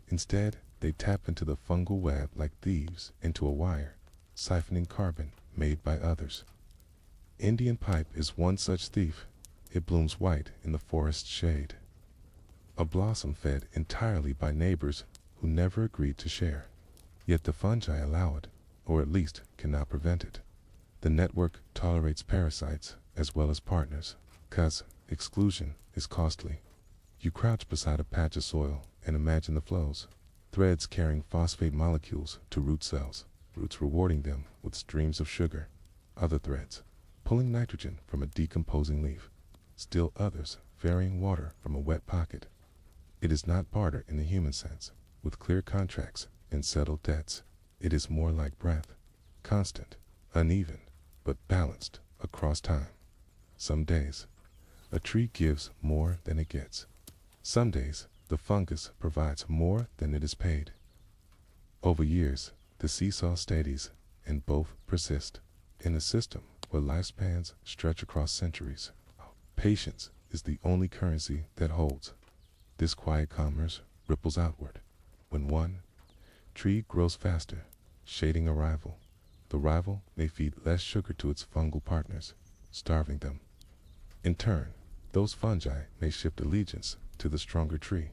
Instead, they tap into the fungal web like thieves into a wire, siphoning carbon made by others. Indian pipe is one such thief. It blooms white in the forest shade, a blossom fed entirely by neighbors who never agreed to share. Yet the fungi allow it, or at least cannot prevent it. The network tolerates parasites as well as partners, 'cause exclusion is costly. You crouch beside a patch of soil and imagine the flows, threads carrying phosphate molecules to root cells, roots rewarding them with streams of sugar, other threads pulling nitrogen from a decomposing leaf, still others ferrying water from a wet pocket. It is not barter in the human sense, with clear contracts and settled debts. It is more like breath, constant, uneven, but balanced across time. Some days, a tree gives more than it gets. Some days, the fungus provides more than it is paid. Over years, the seesaw steadies, and both persist. In a system where lifespans stretch across centuries, patience is the only currency that holds. This quiet commerce ripples outward. When one tree grows faster, shading a rival, the rival may feed less sugar to its fungal partners, starving them. In turn, those fungi may shift allegiance to the stronger tree.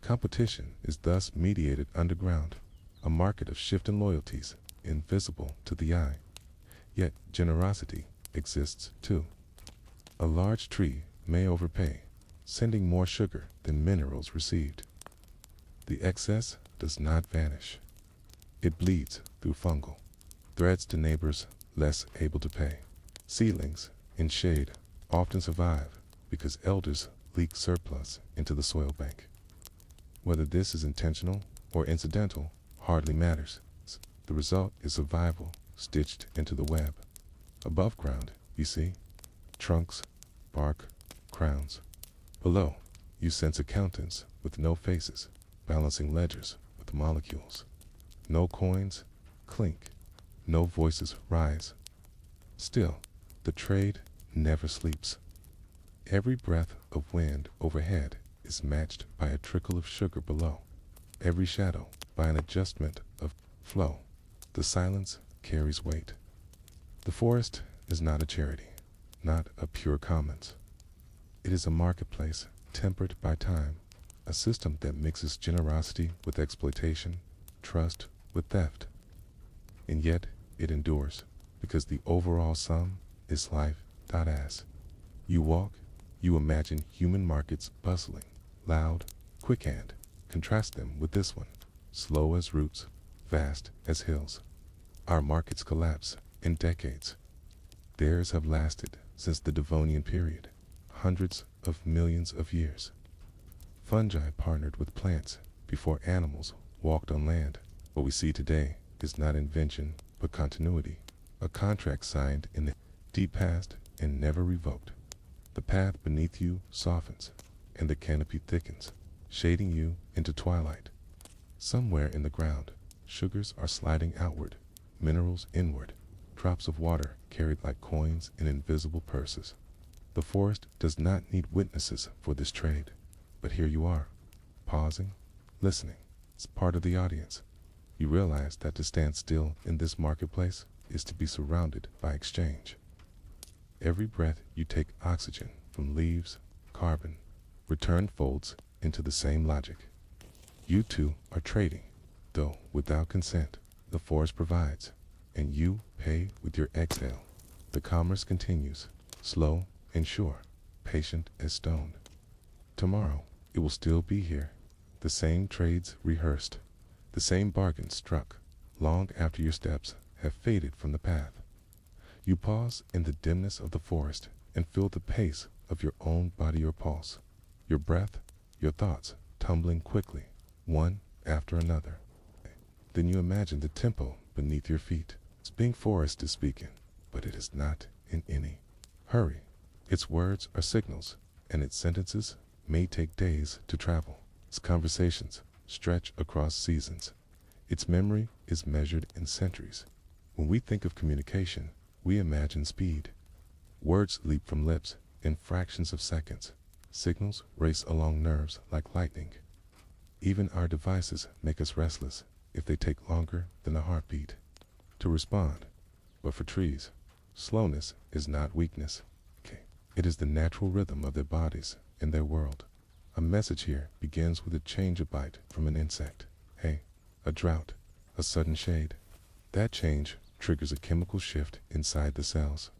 Competition is thus mediated underground, a market of shifting loyalties, invisible to the eye. Yet generosity exists too. A large tree may overpay, sending more sugar than minerals received. The excess does not vanish. It bleeds through fungal threads to neighbors less able to pay. Seedlings in shade often survive because elders leak surplus into the soil bank. Whether this is intentional or incidental hardly matters. The result is survival stitched into the web. Above ground, you see, trunks, bark, crowns. Below, you sense accountants with no faces, balancing ledgers with molecules. No coins clink, no voices rise. Still, the trade never sleeps. Every breath of wind overhead is matched by a trickle of sugar below. Every shadow by an adjustment of flow. The silence carries weight. The forest is not a charity, not a pure commons. It is a marketplace tempered by time, a system that mixes generosity with exploitation, trust with theft. And yet it endures, because the overall sum is life. As you walk, you imagine human markets bustling, loud, quick-hand. Contrast them with this one, slow as roots, vast as hills. Our markets collapse in decades. Theirs have lasted since the Devonian period, hundreds of millions of years. Fungi partnered with plants before animals walked on land. What we see today is not invention, but continuity, a contract signed in the deep past and never revoked. The path beneath you softens, and the canopy thickens, shading you into twilight. Somewhere in the ground, sugars are sliding outward, minerals inward, drops of water carried like coins in invisible purses. The forest does not need witnesses for this trade, but here you are, pausing, listening. It's part of the audience. You realize that to stand still in this marketplace is to be surrounded by exchange. Every breath you take oxygen from leaves, carbon, return folds into the same logic. You two are trading, though without consent. The forest provides, and you pay with your exhale. The commerce continues, slow and sure, patient as stone. Tomorrow, it will still be here, the same trades rehearsed, the same bargains struck, long after your steps have faded from the path. You pause in the dimness of the forest and feel the pace of your own body or pulse, your breath, your thoughts tumbling quickly, one after another. Then you imagine the tempo beneath your feet. Spring forest is speaking, but it is not in any hurry. Its words are signals, and its sentences may take days to travel. Its conversations stretch across seasons. Its memory is measured in centuries. When we think of communication, we imagine speed. Words leap from lips in fractions of seconds. Signals race along nerves like lightning. Even our devices make us restless if they take longer than a heartbeat to respond. But for trees, slowness is not weakness. It is the natural rhythm of their bodies and their world. A message here begins with a change of bite from an insect. A drought, a sudden shade. That change triggers a chemical shift inside the cells.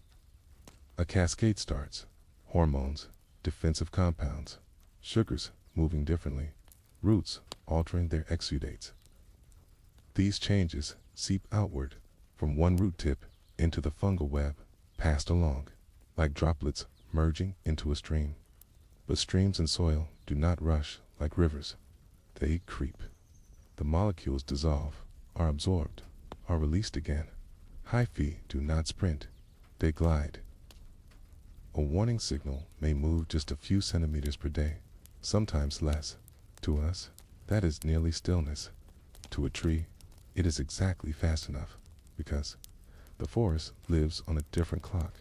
A cascade starts. Hormones, defensive compounds, sugars moving differently, roots altering their exudates. These changes seep outward from one root tip into the fungal web, passed along, like droplets merging into a stream. But streams and soil do not rush like rivers. They creep. The molecules dissolve, are absorbed, are released again. Hyphae do not sprint, they glide. A warning signal may move just a few centimeters per day, sometimes less. To us, that is nearly stillness. To a tree, it is exactly fast enough, because the forest lives on a different clock.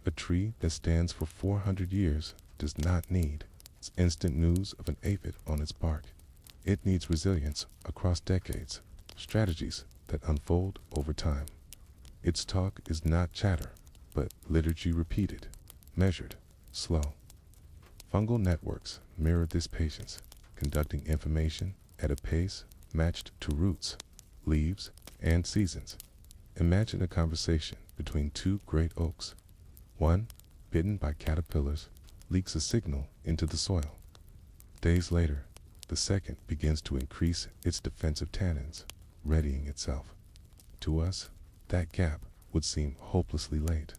A tree that stands for 400 years does not need instant news of an aphid on its bark. It needs resilience across decades, strategies that unfold over time. Its talk is not chatter, but liturgy repeated, measured, slow. Fungal networks mirror this patience, conducting information at a pace matched to roots, leaves, and seasons. Imagine a conversation between two great oaks. One, bitten by caterpillars, leaks a signal into the soil. Days later, the second begins to increase its defensive tannins, readying itself. To us, that gap would seem hopelessly late.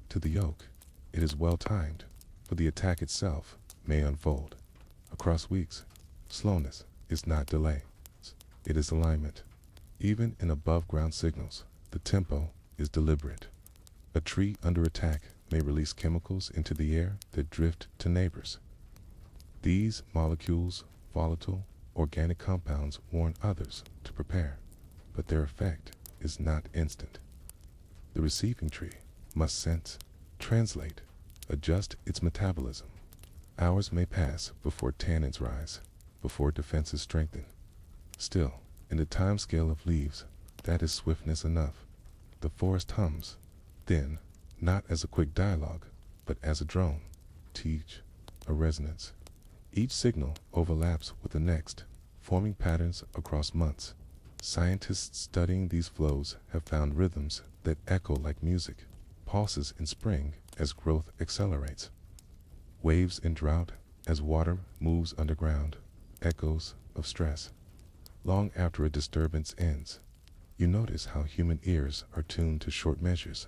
To the oak, it is well timed, for the attack itself may unfold. Across weeks, slowness is not delay, it is alignment. Even in above-ground signals, the tempo is deliberate. A tree under attack may release chemicals into the air that drift to neighbors. These molecules, volatile, organic compounds, warn others to prepare, but their effect is not instant. The receiving tree must sense, translate, adjust its metabolism. Hours may pass before tannins rise, before defenses strengthen. Still, in the time scale of leaves, that is swiftness enough. The forest hums, then, not as a quick dialogue, but as a drone, teach, a resonance. Each signal overlaps with the next, forming patterns across months. Scientists studying these flows have found rhythms that echo like music, pulses in spring as growth accelerates, waves in drought as water moves underground, echoes of stress. Long after a disturbance ends, you notice how human ears are tuned to short measures.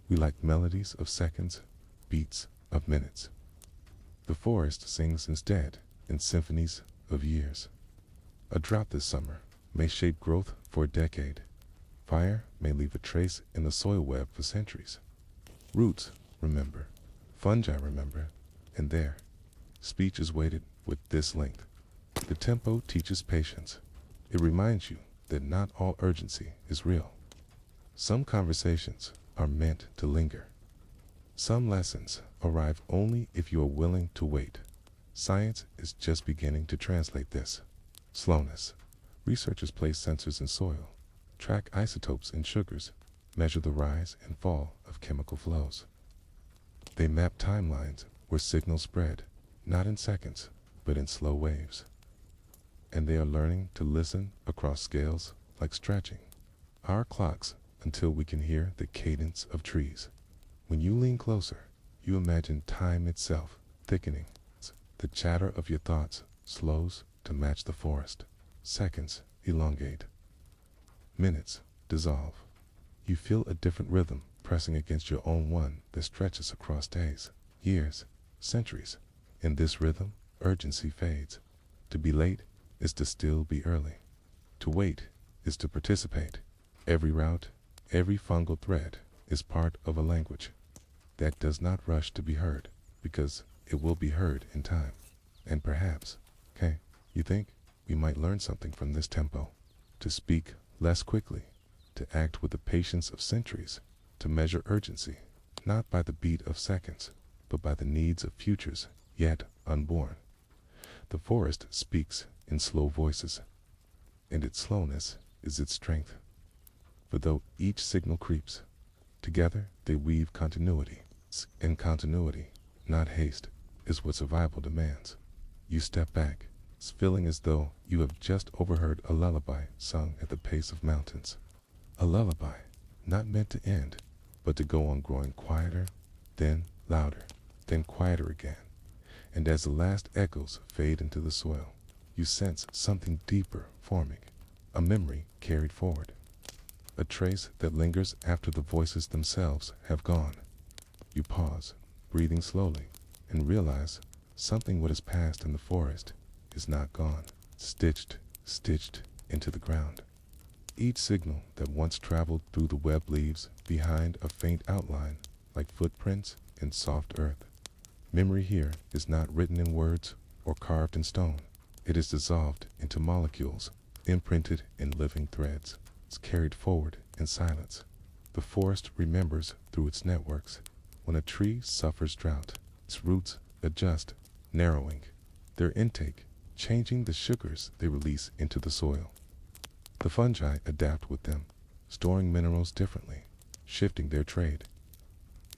We like melodies of seconds, beats of minutes. The forest sings instead in symphonies of years. A drought this summer may shape growth for a decade. Fire may leave a trace in the soil web for centuries. Roots remember, fungi remember, and their speech is weighted with this length. The tempo teaches patience. It reminds you that not all urgency is real. Some conversations are meant to linger. Some lessons arrive only if you are willing to wait. Science is just beginning to translate this. Slowness. Researchers place sensors in soil, track isotopes in sugars, measure the rise and fall of chemical flows. They map timelines where signals spread, not in seconds, but in slow waves. And they are learning to listen across scales like stretching our clocks until we can hear the cadence of trees. When you lean closer, you imagine time itself thickening. The chatter of your thoughts slows to match the forest. Seconds elongate. Minutes dissolve. You feel a different rhythm pressing against your own one that stretches across days, years, centuries. In this rhythm, urgency fades. To be late is to still be early. To wait is to participate. Every route, every fungal thread is part of a language. that does not rush to be heard, because it will be heard in time. And perhaps, okay, you think we might learn something from this tempo, to speak less quickly, to act with the patience of centuries, to measure urgency, not by the beat of seconds, but by the needs of futures yet unborn. The forest speaks in slow voices, and its slowness is its strength. For though each signal creeps, together they weave continuity, and continuity, not haste, is what survival demands. You step back, feeling as though you have just overheard a lullaby sung at the pace of mountains. A lullaby, not meant to end, but to go on growing quieter, then louder, then quieter again. And as the last echoes fade into the soil, you sense something deeper forming, a memory carried forward, a trace that lingers after the voices themselves have gone. You pause, breathing slowly, and realize something what has passed in the forest is not gone, stitched into the ground. Each signal that once traveled through the web leaves behind a faint outline like footprints in soft earth. Memory here is not written in words or carved in stone. It is dissolved into molecules, imprinted in living threads. It's carried forward in silence. The forest remembers through its networks. When a tree suffers drought, its roots adjust, narrowing their intake, changing the sugars they release into the soil. The fungi adapt with them, storing minerals differently, shifting their trade.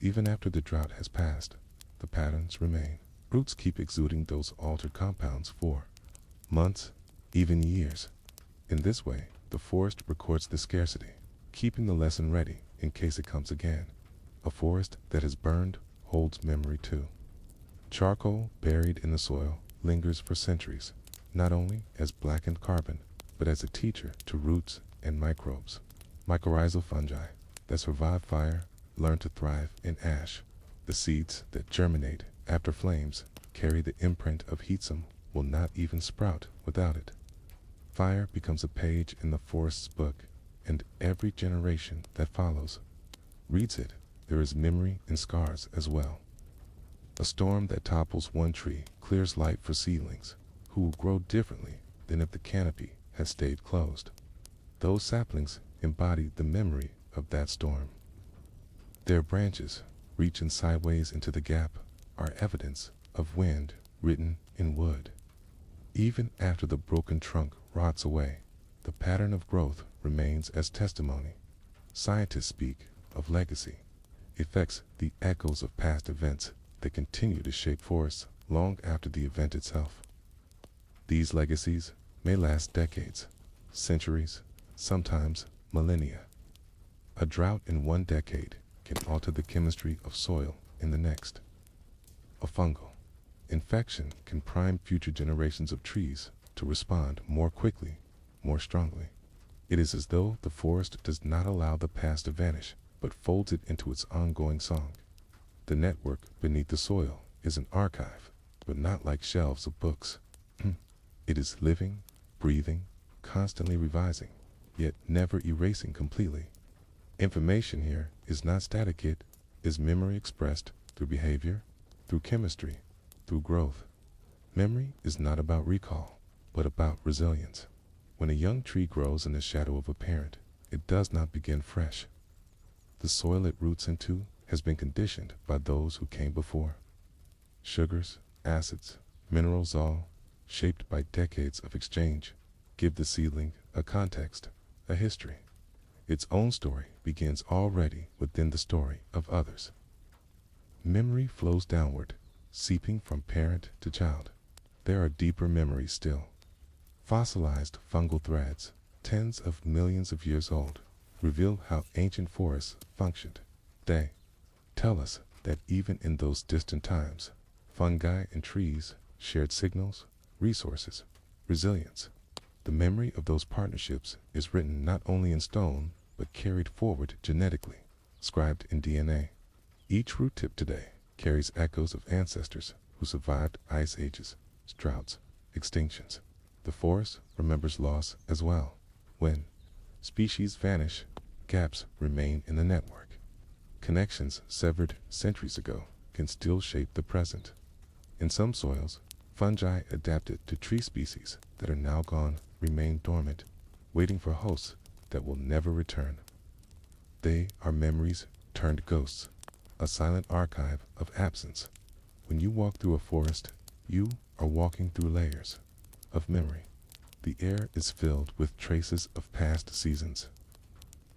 Even after the drought has passed, the patterns remain. Roots keep exuding those altered compounds for months, even years. In this way, the forest records the scarcity, keeping the lesson ready in case it comes again. A forest that has burned holds memory too. Charcoal buried in the soil lingers for centuries, not only as blackened carbon, but as a teacher to roots and microbes. Mycorrhizal fungi that survive fire learn to thrive in ash. The seeds that germinate after flames carry the imprint of heatsome will not even sprout without it. Fire becomes a page in the forest's book, and every generation that follows reads it. There is memory in scars as well. A storm that topples one tree clears light for seedlings, who will grow differently than if the canopy has stayed closed. Those saplings embody the memory of that storm. Their branches, reaching sideways into the gap, are evidence of wind written in wood. Even after the broken trunk rots away, the pattern of growth remains as testimony. Scientists speak of legacy, effects, the echoes of past events that continue to shape forests long after the event itself. These legacies may last decades, centuries, sometimes millennia. A drought in one decade can alter the chemistry of soil in the next. A fungal infection can prime future generations of trees to respond more quickly, more strongly. It is as though the forest does not allow the past to vanish, but folds it into its ongoing song. The network beneath the soil is an archive, but not like shelves of books. It is living, breathing, constantly revising, yet never erasing completely. Information here is not static, it is memory expressed through behavior, through chemistry, through growth. Memory is not about recall, but about resilience. When a young tree grows in the shadow of a parent, it does not begin fresh. The soil it roots into has been conditioned by those who came before. Sugars, acids, minerals, all shaped by decades of exchange, give the seedling a context, a history. Its own story begins already within the story of others. Memory flows downward, seeping from parent to child. There are deeper memories still. Fossilized fungal threads, tens of millions of years old, reveal how ancient forests functioned. They tell us that even in those distant times, fungi and trees shared signals, resources, resilience. The memory of those partnerships is written not only in stone, but carried forward genetically, scribed in DNA. Each root tip today carries echoes of ancestors who survived ice ages, droughts, extinctions. The forest remembers loss as well. When species vanish, gaps remain in the network. Connections severed centuries ago can still shape the present. In some soils, fungi adapted to tree species that are now gone remain dormant, waiting for hosts that will never return. They are memories turned ghosts, a silent archive of absence. When you walk through a forest, you are walking through layers of memory. The air is filled with traces of past seasons.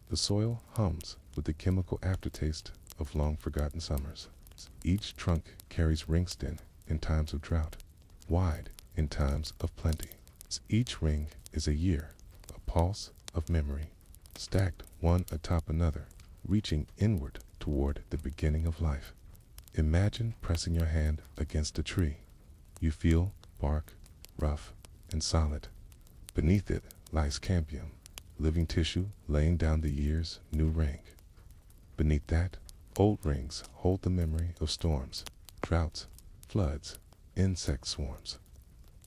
The soil hums with the chemical aftertaste of long-forgotten summers. Each trunk carries ring stem in times of drought, wide in times of plenty. Each ring is a year, a pulse of memory, stacked one atop another, reaching inward toward the beginning of life. Imagine pressing your hand against a tree. You feel bark, rough and solid. Beneath it lies cambium, living tissue laying down the year's new ring. Beneath that, old rings hold the memory of storms, droughts, floods, insect swarms.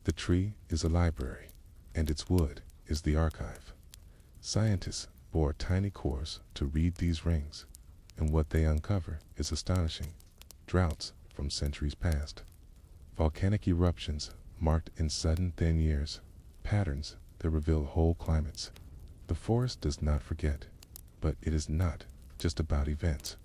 The tree is a library, and its wood is the archive. Scientists bore tiny cores to read these rings, and what they uncover is astonishing. Droughts from centuries past, volcanic eruptions marked in sudden thin years, patterns that reveal whole climates. The forest does not forget, but it is not just about events.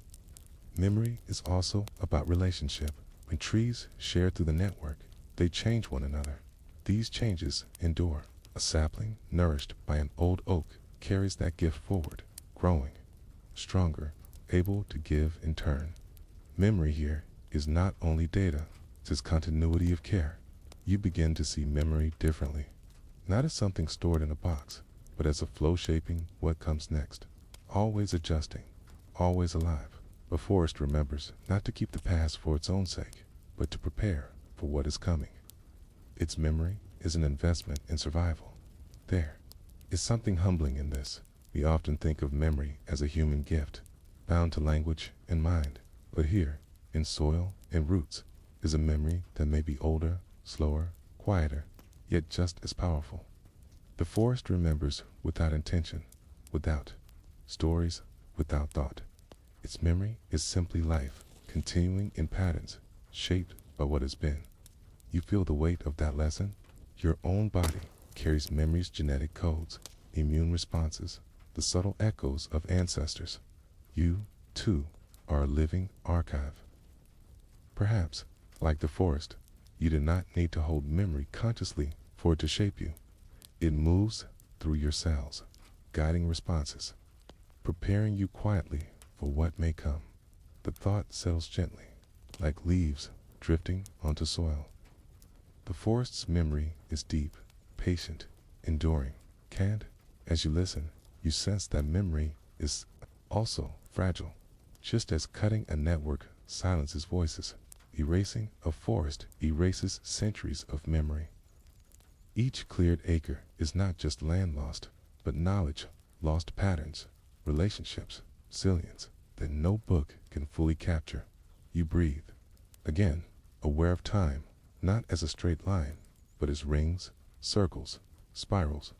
Memory is also about relationship. When trees share through the network, they change one another. These changes endure. A sapling nourished by an old oak carries that gift forward, growing, stronger, able to give in turn. Memory here is not only data, it is continuity of care. You begin to see memory differently, not as something stored in a box, but as a flow shaping what comes next, always adjusting, always alive. A forest remembers not to keep the past for its own sake, but to prepare for what is coming. Its memory is an investment in survival. There is something humbling in this. We often think of memory as a human gift, bound to language and mind. But here, in soil and roots, is a memory that may be older, slower, quieter, yet just as powerful. The forest remembers without intention, without stories, without thought. Its memory is simply life, continuing in patterns, shaped by what has been. You feel the weight of that lesson? Your own body carries memory's genetic codes, immune responses, the subtle echoes of ancestors. You, too, are a living archive. Perhaps, like the forest, you do not need to hold memory consciously for it to shape you. It moves through your cells, guiding responses, preparing you quietly for what may come. The thought settles gently, like leaves drifting onto soil. The forest's memory is deep, patient, enduring. And, as you listen, you sense that memory is also fragile. Just as cutting a network silences voices, erasing a forest erases centuries of memory. Each cleared acre is not just land lost, but knowledge, lost patterns, relationships, zillions that no book can fully capture. You breathe, again, aware of time, not as a straight line, but as rings, circles, spirals.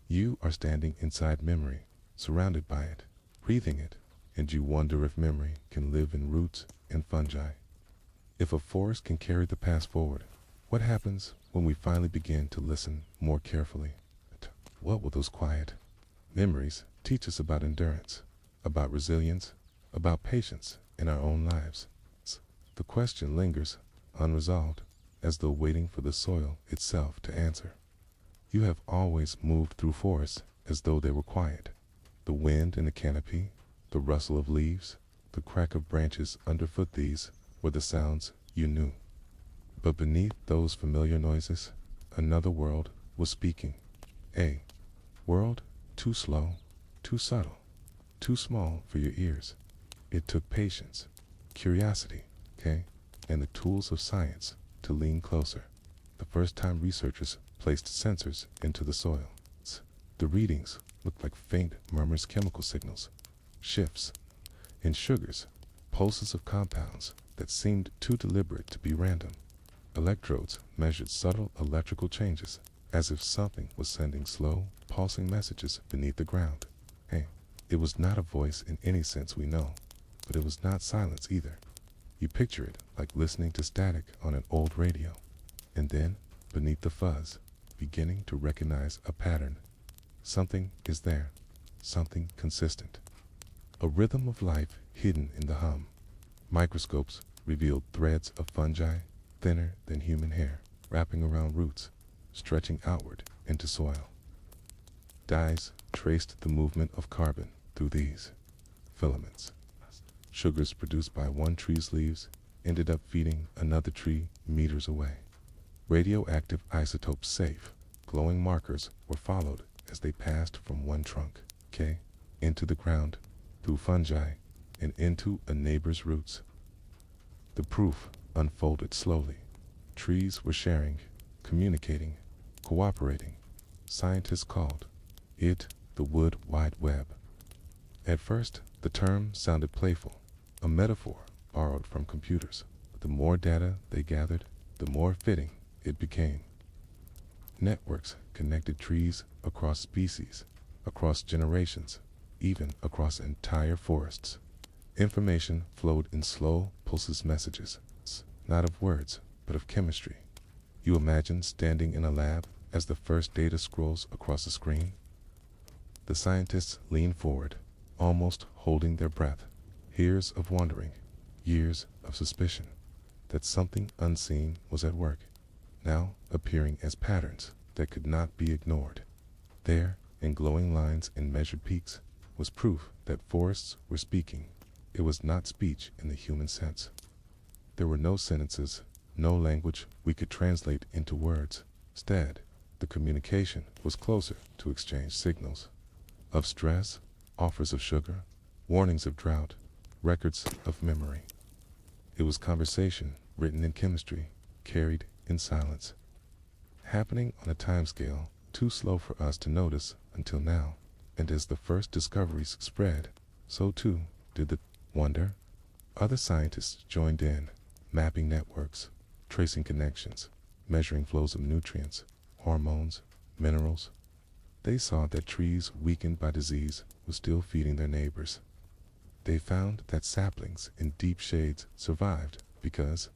You are standing inside memory, surrounded by it, breathing it, and you wonder if memory can live in roots and fungi. If a forest can carry the past forward, what happens when we finally begin to listen more carefully? What will those quiet memories teach us about endurance, about resilience, about patience in our own lives? The question lingers unresolved, as though waiting for the soil itself to answer. You have always moved through forests as though they were quiet. The wind in the canopy, the rustle of leaves, the crack of branches underfoot, these were the sounds you knew. But beneath those familiar noises, another world was speaking. A world too slow, too subtle, too small for your ears. It took patience, curiosity, and the tools of science to lean closer. The first time researchers placed sensors into the soil, the readings looked like faint murmurs, chemical signals, shifts in sugars, pulses of compounds that seemed too deliberate to be random. Electrodes measured subtle electrical changes, as if something was sending slow, pulsing messages beneath the ground. It was not a voice in any sense we know. but it was not silence either. You picture it like listening to static on an old radio, and then, beneath the fuzz, beginning to recognize a pattern. Something is there, something consistent. A rhythm of life hidden in the hum. Microscopes revealed threads of fungi, thinner than human hair, wrapping around roots, stretching outward into soil. Dyes traced the movement of carbon through these filaments. Sugars produced by one tree's leaves ended up feeding another tree meters away. Radioactive isotopes safe, glowing markers were followed as they passed from one trunk, K, into the ground, through fungi, and into a neighbor's roots. The proof unfolded slowly. Trees were sharing, communicating, cooperating. Scientists called it the Wood Wide Web. At first, the term sounded playful, a metaphor borrowed from computers. But the more data they gathered, the more fitting it became. Networks connected trees across species, across generations, even across entire forests. Information flowed in slow pulses messages, not of words, but of chemistry. You imagine standing in a lab as the first data scrolls across the screen? The scientists lean forward, almost holding their breath. Years of wondering, years of suspicion that something unseen was at work, now appearing as patterns that could not be ignored. There, in glowing lines and measured peaks, was proof that forests were speaking. It was not speech in the human sense. There were no sentences, no language we could translate into words. Instead, the communication was closer to exchange signals of stress, offers of sugar, warnings of drought, records of memory. It was conversation written in chemistry, carried in silence, happening on a timescale too slow for us to notice until now. And as the first discoveries spread, so too did the wonder. Other scientists joined in, mapping networks, tracing connections, measuring flows of nutrients, hormones, minerals. They saw that trees weakened by disease were still feeding their neighbors. They found that saplings in deep shades survived because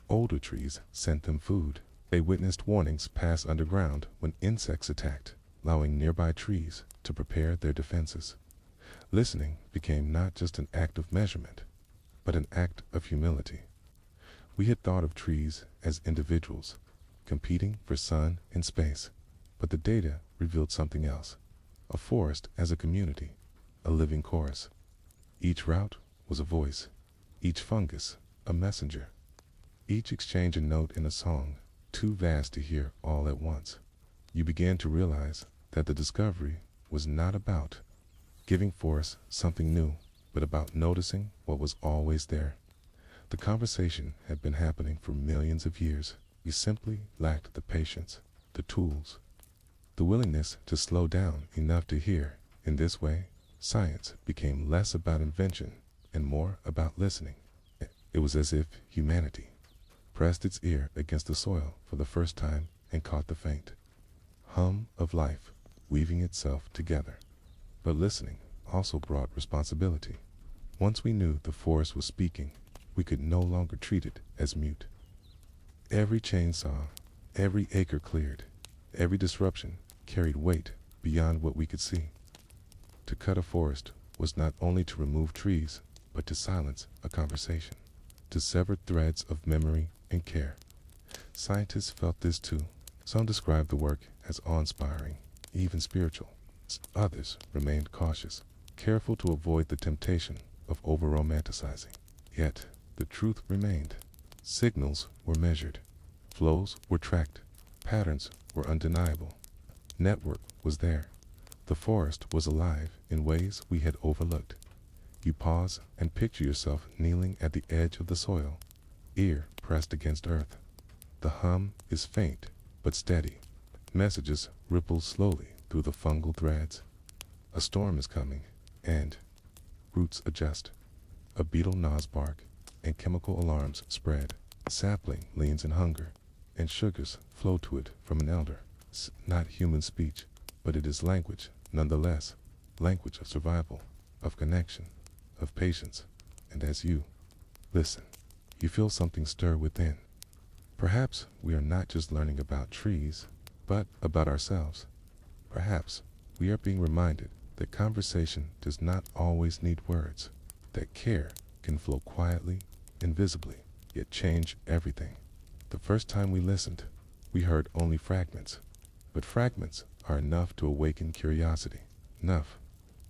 older trees sent them food. They witnessed warnings pass underground when insects attacked, allowing nearby trees to prepare their defenses. Listening became not just an act of measurement, but an act of humility. We had thought of trees as individuals, competing for sun and space, but the data revealed something else. A forest as a community, a living chorus. Each route was a voice, each fungus a messenger, each exchange a note in a song, too vast to hear all at once. You began to realize that the discovery was not about giving forests something new, but about noticing what was always there. The conversation had been happening for millions of years. We simply lacked the patience, the tools, the willingness to slow down enough to hear. In this way, science became less about invention and more about listening. It was as if humanity pressed its ear against the soil for the first time and caught the faint hum of life weaving itself together. But listening also brought responsibility. Once we knew the forest was speaking, we could no longer treat it as mute. Every chainsaw, every acre cleared, every disruption carried weight beyond what we could see. To cut a forest was not only to remove trees, but to silence a conversation, to sever threads of memory and care. Scientists felt this too. Some described the work as awe-inspiring, even spiritual. Others remained cautious, careful to avoid the temptation of over-romanticizing. Yet, the truth remained. Signals were measured, flows were tracked, patterns were undeniable. Network was there. The forest was alive in ways we had overlooked. You pause and picture yourself kneeling at the edge of the soil, ear pressed against earth. The hum is faint but steady. Messages ripple slowly through the fungal threads. A storm is coming, and roots adjust. A beetle gnaws bark, and chemical alarms spread. A sapling leans in hunger, and sugars flow to it from an elder. It's not human speech, but it is language, nonetheless. Language of survival, of connection, of patience. And as you listen, you feel something stir within. Perhaps we are not just learning about trees, but about ourselves. Perhaps we are being reminded that conversation does not always need words, that care can flow quietly, invisibly, yet change everything. The first time we listened, we heard only fragments, but fragments are enough to awaken curiosity, enough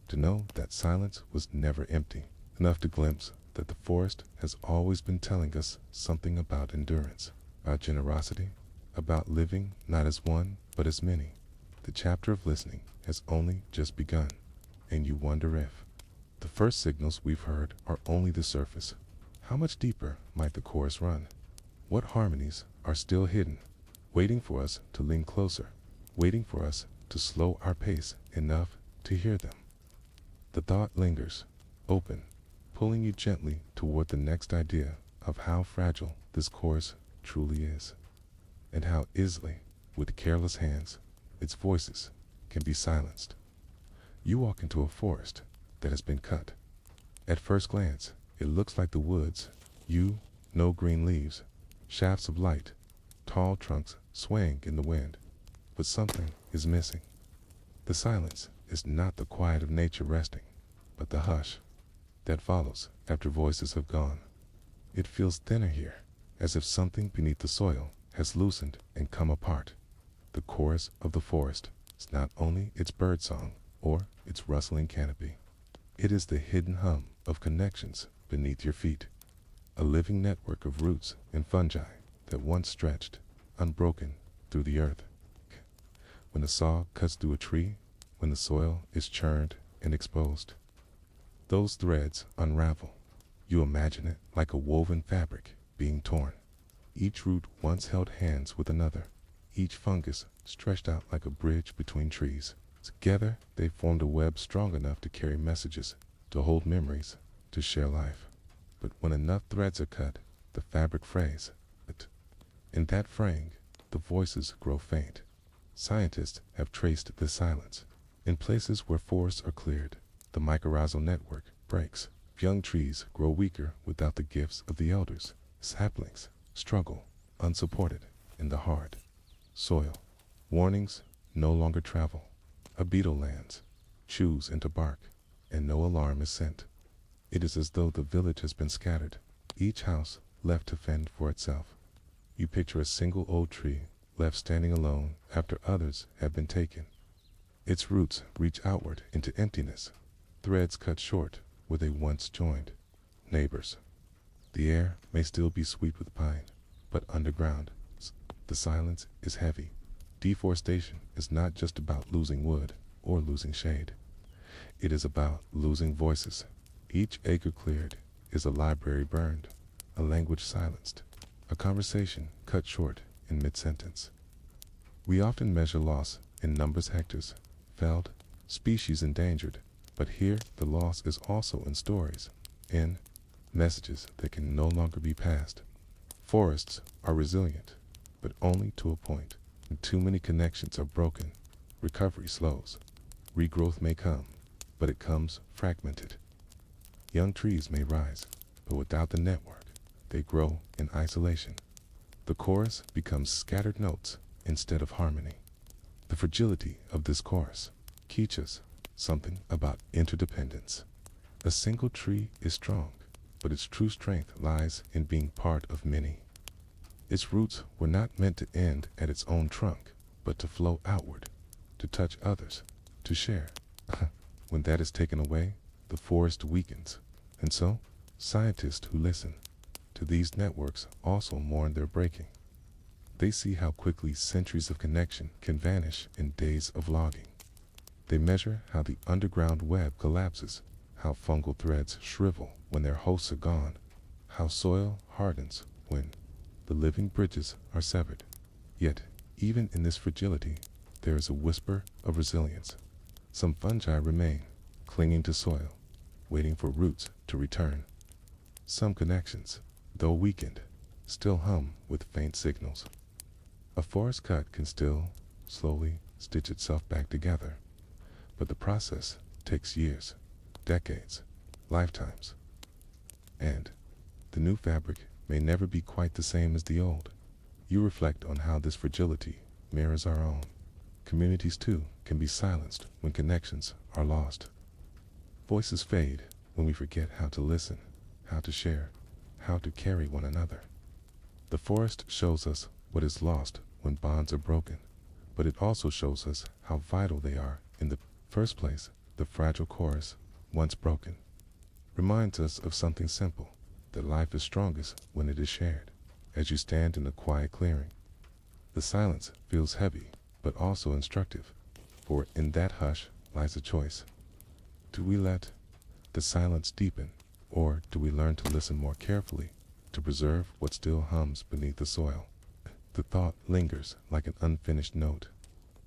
to know that silence was never empty, enough to glimpse that the forest has always been telling us something about endurance, about generosity, about living not as one, but as many. The chapter of listening has only just begun, and you wonder if the first signals we've heard are only the surface. How much deeper might the chorus run? What harmonies are still hidden, waiting for us to lean closer, waiting for us to slow our pace enough to hear them? The thought lingers, open, pulling you gently toward the next idea of how fragile this chorus truly is, and how easily, with careless hands, its voices can be silenced. You walk into a forest that has been cut. At first glance, it looks like the woods. No green leaves, shafts of light, tall trunks swaying in the wind. But something is missing. The silence is not the quiet of nature resting, but the hush that follows after voices have gone. It feels thinner here, as if something beneath the soil has loosened and come apart. The chorus of the forest is not only its birdsong or its rustling canopy. It is the hidden hum of connections beneath your feet, a living network of roots and fungi that once stretched, unbroken, through the earth. When a saw cuts through a tree, when the soil is churned and exposed, those threads unravel. You imagine it like a woven fabric being torn. Each root once held hands with another, each fungus stretched out like a bridge between trees. Together, they formed a web strong enough to carry messages, to hold memories, to share life. But when enough threads are cut, the fabric frays. In that fraying, the voices grow faint. Scientists have traced this silence. In places where forests are cleared, the mycorrhizal network breaks. Young trees grow weaker without the gifts of the elders. Saplings struggle, unsupported, in the hard soil. Warnings no longer travel. A beetle lands, chews into bark, and no alarm is sent. It is as though the village has been scattered, each house left to fend for itself. You picture a single old tree left standing alone after others have been taken. Its roots reach outward into emptiness, threads cut short where they once joined. Neighbors. The air may still be sweet with pine, but underground, the silence is heavy. Deforestation is not just about losing wood or losing shade. It is about losing voices. Each acre cleared is a library burned, a language silenced, a conversation cut short in mid-sentence. We often measure loss in numbers, hectares, felled, species endangered, but here the loss is also in stories, in messages that can no longer be passed. Forests are resilient, but only to a point. When too many connections are broken, recovery slows. Regrowth may come, but it comes fragmented. Young trees may rise, but without the network, they grow in isolation. The chorus becomes scattered notes instead of harmony. The fragility of this chorus teaches something about interdependence. A single tree is strong, but its true strength lies in being part of many. Its roots were not meant to end at its own trunk, but to flow outward, to touch others, to share. When that is taken away, the forest weakens. And so, scientists who listen to these networks also mourn their breaking. They see how quickly centuries of connection can vanish in days of logging. They measure how the underground web collapses, how fungal threads shrivel when their hosts are gone, how soil hardens when the living bridges are severed. Yet, even in this fragility, there is a whisper of resilience. Some fungi remain, clinging to soil, waiting for roots to return. Some connections, though weakened, still hum with faint signals. A forest cut can still, slowly, stitch itself back together, but the process takes years, decades, lifetimes. And the new fabric may never be quite the same as the old. You reflect on how this fragility mirrors our own. Communities, too, can be silenced when connections are lost. Voices fade when we forget how to listen, how to share, how to carry one another. The forest shows us what is lost when bonds are broken, but it also shows us how vital they are in the first place. The fragile chorus, once broken, reminds us of something simple, that life is strongest when it is shared. As you stand in a quiet clearing, the silence feels heavy, but also instructive, for in that hush lies a choice. Do we let the silence deepen, or do we learn to listen more carefully to preserve what still hums beneath the soil? The thought lingers like an unfinished note.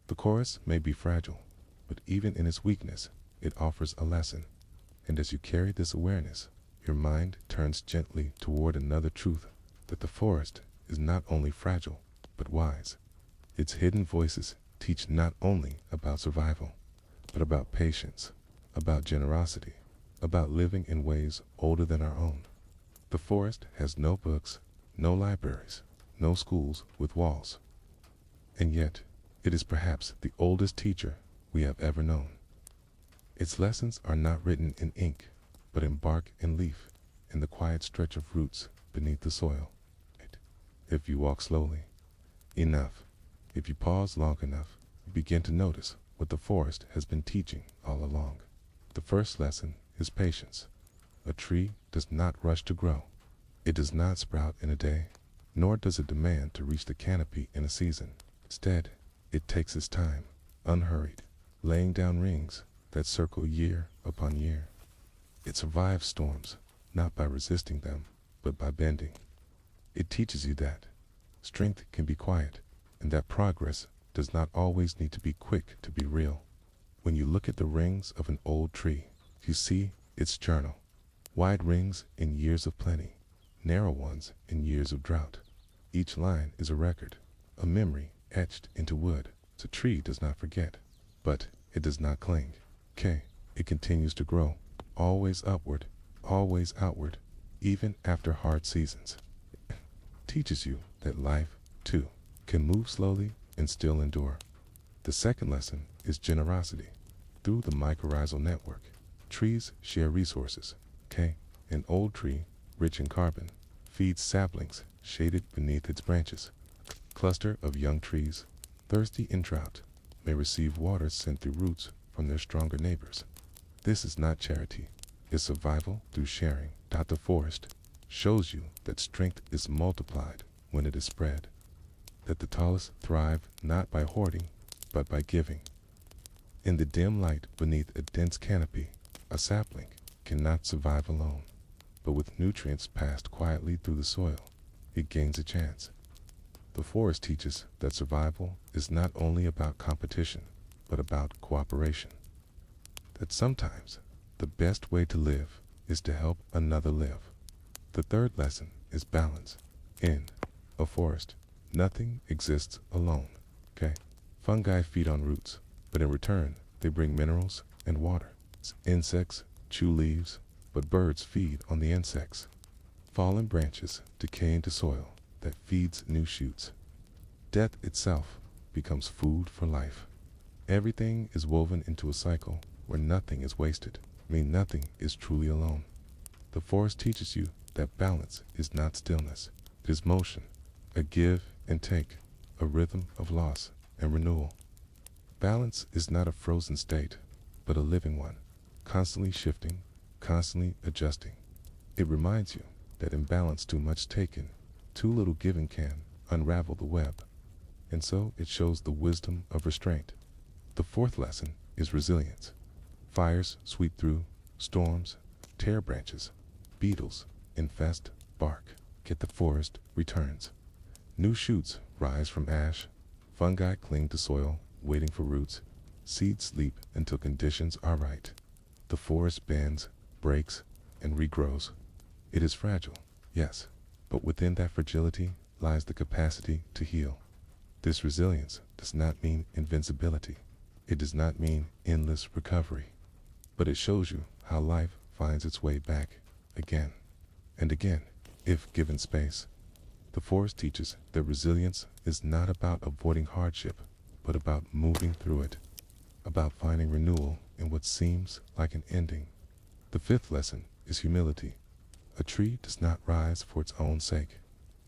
The chorus may be fragile, but even in its weakness, it offers a lesson. And as you carry this awareness, your mind turns gently toward another truth, that the forest is not only fragile, but wise. Its hidden voices teach not only about survival, but about patience, about generosity, about living in ways older than our own. The forest has no books, no libraries, no schools with walls. And yet, it is perhaps the oldest teacher we have ever known. Its lessons are not written in ink, but in bark and leaf, in the quiet stretch of roots beneath the soil. If you walk slowly enough, if you pause long enough, you begin to notice what the forest has been teaching all along. The first lesson is patience. A tree does not rush to grow. It does not sprout in a day, nor does it demand to reach the canopy in a season. Instead, it takes its time, unhurried, laying down rings that circle year upon year. It survives storms, not by resisting them, but by bending. It teaches you that strength can be quiet, and that progress does not always need to be quick to be real. When you look at the rings of an old tree, you see its journal. Wide rings in years of plenty, narrow ones in years of drought. Each line is a record, a memory etched into wood. The tree does not forget, but it does not cling. It continues to grow, always upward, always outward, even after hard seasons. It teaches you that life, too, can move slowly and still endure. The second lesson is generosity. Through the mycorrhizal network, trees share resources. An old tree, rich in carbon, feeds saplings shaded beneath its branches. A cluster of young trees, thirsty in drought, may receive water sent through roots from their stronger neighbors. This is not charity, it's survival through sharing. The forest shows you that strength is multiplied when it is spread, that the tallest thrive not by hoarding, but by giving. In the dim light beneath a dense canopy, a sapling cannot survive alone, but with nutrients passed quietly through the soil, it gains a chance. The forest teaches that survival is not only about competition, but about cooperation. That sometimes the best way to live is to help another live. The third lesson is balance. In a forest, nothing exists alone. Fungi feed on roots, but in return, they bring minerals and water. Insects chew leaves, but birds feed on the insects. Fallen branches decay into soil that feeds new shoots. Death itself becomes food for life. Everything is woven into a cycle where nothing is wasted. Nothing is truly alone. The forest teaches you that balance is not stillness. It is motion, a give and take, a rhythm of loss and renewal. Balance is not a frozen state, but a living one, constantly shifting, constantly adjusting. It reminds you that in balance too much taken, too little given can unravel the web. And so it shows the wisdom of restraint. The fourth lesson is resilience. Fires sweep through, storms tear branches, beetles infest bark, yet the forest returns. New shoots rise from ash, fungi cling to soil, waiting for roots, seeds sleep until conditions are right. The forest bends, breaks, and regrows. It is fragile, yes, but within that fragility lies the capacity to heal. This resilience does not mean invincibility. It does not mean endless recovery, but it shows you how life finds its way back again. and again, if given space. The forest teaches that resilience is not about avoiding hardship, but about moving through it, about finding renewal in what seems like an ending. The fifth lesson is humility. A tree does not rise for its own sake.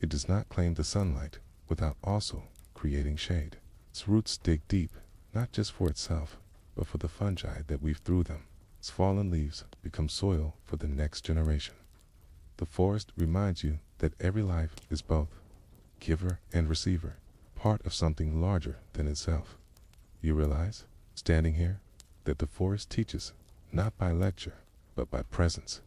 It does not claim the sunlight without also creating shade. Its roots dig deep, not just for itself, but for the fungi that weave through them. Its fallen leaves become soil for the next generation. The forest reminds you that every life is both giver and receiver, part of something larger than itself. You realize, standing here, that the forest teaches not by lecture, but by presence.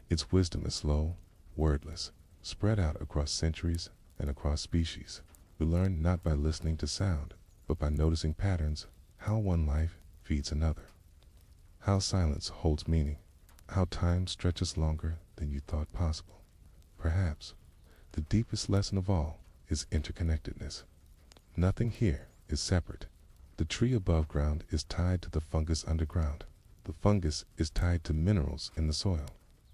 Its wisdom is slow, wordless, spread out across centuries and across species. We learn not by listening to sound, but by noticing patterns, how one life feeds another, how silence holds meaning, how time stretches longer than you thought possible. Perhaps the deepest lesson of all is interconnectedness. Nothing here is separate. The tree above ground is tied to the fungus underground. The fungus is tied to minerals in the soil.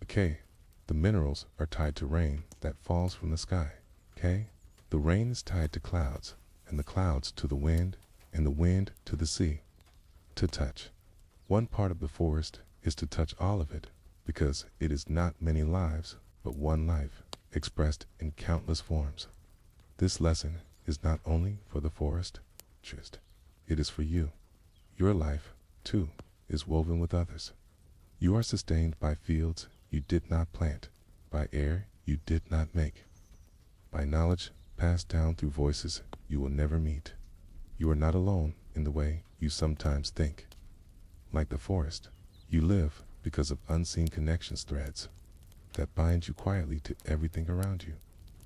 Okay, the minerals are tied to rain that falls from the sky. Okay, the rain is tied to clouds, and the clouds to the wind, and the wind to the sea. To touch. One part of the forest is to touch all of it, because it is not many lives, but one life, expressed in countless forms. This lesson is not only for the forest, it is for you. Your life, too, is woven with others. You are sustained by fields you did not plant, by air you did not make, by knowledge passed down through voices you will never meet. You are not alone in the way you sometimes think. Like the forest, you live because of unseen connections threads that bind you quietly to everything around you.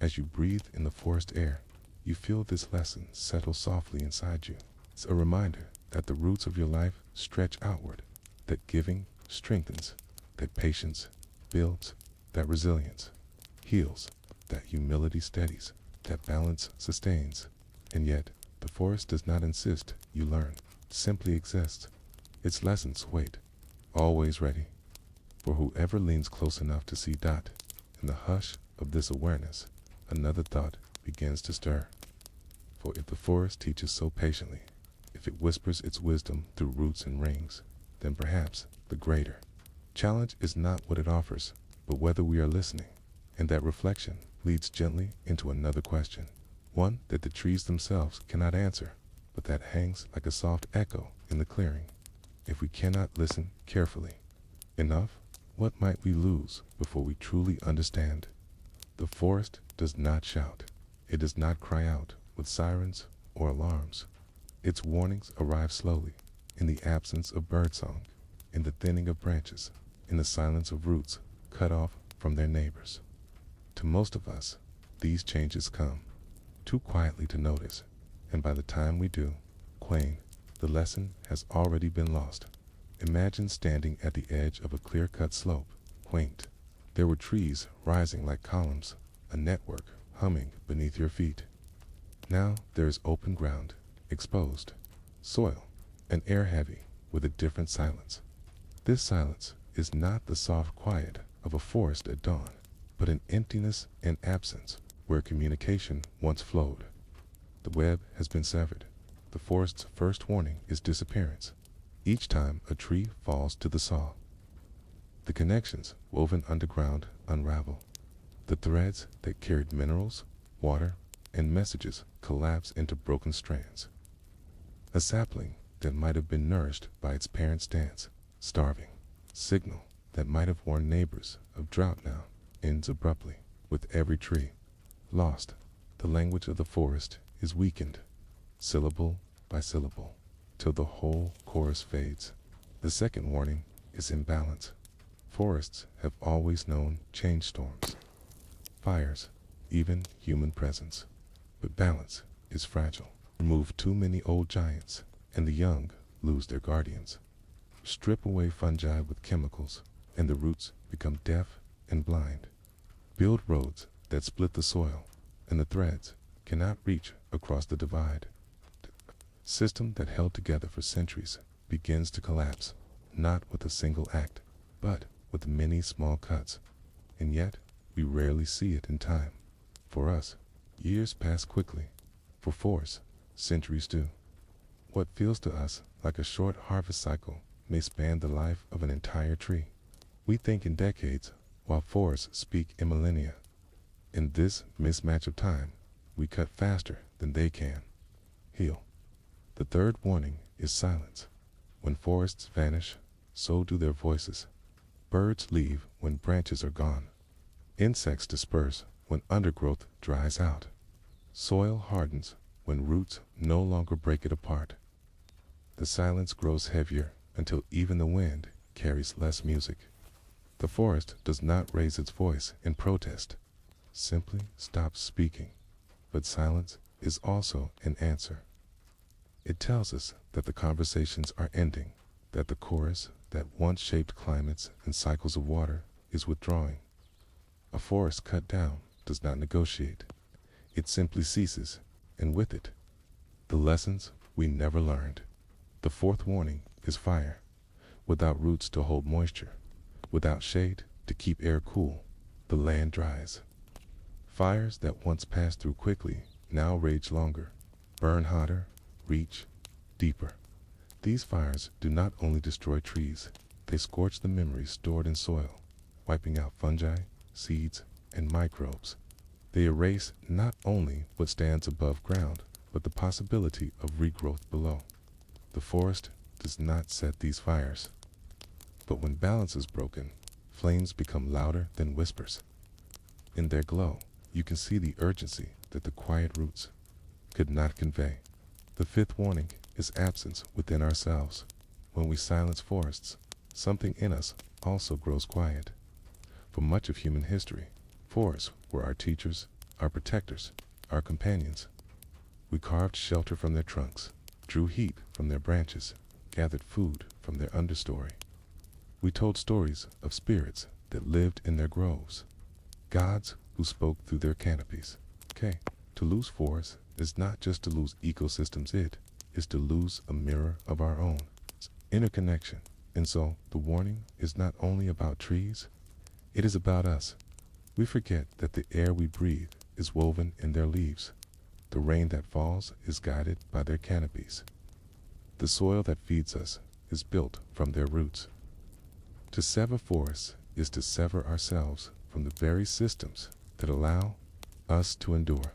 As you breathe in the forest air, you feel this lesson settle softly inside you. It's a reminder that the roots of your life stretch outward, that giving strengthens, that patience builds, that resilience heals, that humility steadies, that balance sustains. And yet, the forest does not insist you learn, it simply exists. Its lessons wait, always ready, for whoever leans close enough to see. In the hush of this awareness, another thought begins to stir. For if the forest teaches so patiently, if it whispers its wisdom through roots and rings, then perhaps the greater challenge is not what it offers, but whether we are listening. And that reflection leads gently into another question, one that the trees themselves cannot answer, but that hangs like a soft echo in the clearing. If we cannot listen carefully enough, what might we lose before we truly understand? The forest does not shout. It does not cry out with sirens or alarms. Its warnings arrive slowly, in the absence of birdsong, in the thinning of branches, in the silence of roots cut off from their neighbors. To most of us, these changes come too quietly to notice, and by the time we do, the lesson has already been lost. Imagine standing at the edge of a clear-cut slope, quaint. There were trees rising like columns, a network humming beneath your feet. Now there is open ground, exposed, soil, and air heavy with a different silence. This silence is not the soft quiet of a forest at dawn, but an emptiness and absence where communication once flowed. The web has been severed. The forest's first warning is disappearance. Each time a tree falls to the saw, the connections woven underground unravel. The threads that carried minerals, water, and messages collapse into broken strands. A sapling that might have been nourished by its parents' dance, starving. Signal that might have warned neighbors of drought now ends abruptly. With every tree lost, the language of the forest is weakened, syllable by syllable, till the whole chorus fades. The second warning is imbalance. Forests have always known change storms, fires, even human presence. But balance is fragile. Remove too many old giants, and the young lose their guardians. Strip away fungi with chemicals, and the roots become deaf and blind. Build roads that split the soil, and the threads cannot reach across the divide. The system that held together for centuries begins to collapse, not with a single act, but with many small cuts. And yet, we rarely see it in time. For us, years pass quickly. For forests, centuries do. What feels to us like a short harvest cycle may span the life of an entire tree. We think in decades, while forests speak in millennia. In this mismatch of time, we cut faster than they can heal. The third warning is silence. When forests vanish, so do their voices. Birds leave when branches are gone. Insects disperse when undergrowth dries out. Soil hardens when roots no longer break it apart. The silence grows heavier until even the wind carries less music. The forest does not raise its voice in protest, simply stops speaking. But silence is also an answer. It tells us that the conversations are ending, that the chorus that once shaped climates and cycles of water is withdrawing. A forest cut down does not negotiate. It simply ceases, and with it, the lessons we never learned. The fourth warning is fire. Without roots to hold moisture, without shade to keep air cool, the land dries. Fires that once passed through quickly now rage longer, burn hotter, reach deeper. These fires do not only destroy trees, they scorch the memories stored in soil, wiping out fungi, seeds, and microbes. They erase not only what stands above ground, but the possibility of regrowth below. The forest does not set these fires. But when balance is broken, flames become louder than whispers. In their glow, you can see the urgency that the quiet roots could not convey. The fifth warning is absence within ourselves. When we silence forests, something in us also grows quiet. For much of human history, forests were our teachers, our protectors, our companions. We carved shelter from their trunks, drew heat from their branches, gathered food from their understory. We told stories of spirits that lived in their groves, gods who spoke through their canopies. To lose forests is not just to lose ecosystems, it is to lose a mirror of our own. It's interconnection. And so the warning is not only about trees, it is about us. We forget that the air we breathe is woven in their leaves. The rain that falls is guided by their canopies. The soil that feeds us is built from their roots. To sever forests is to sever ourselves from the very systems that allow us to endure.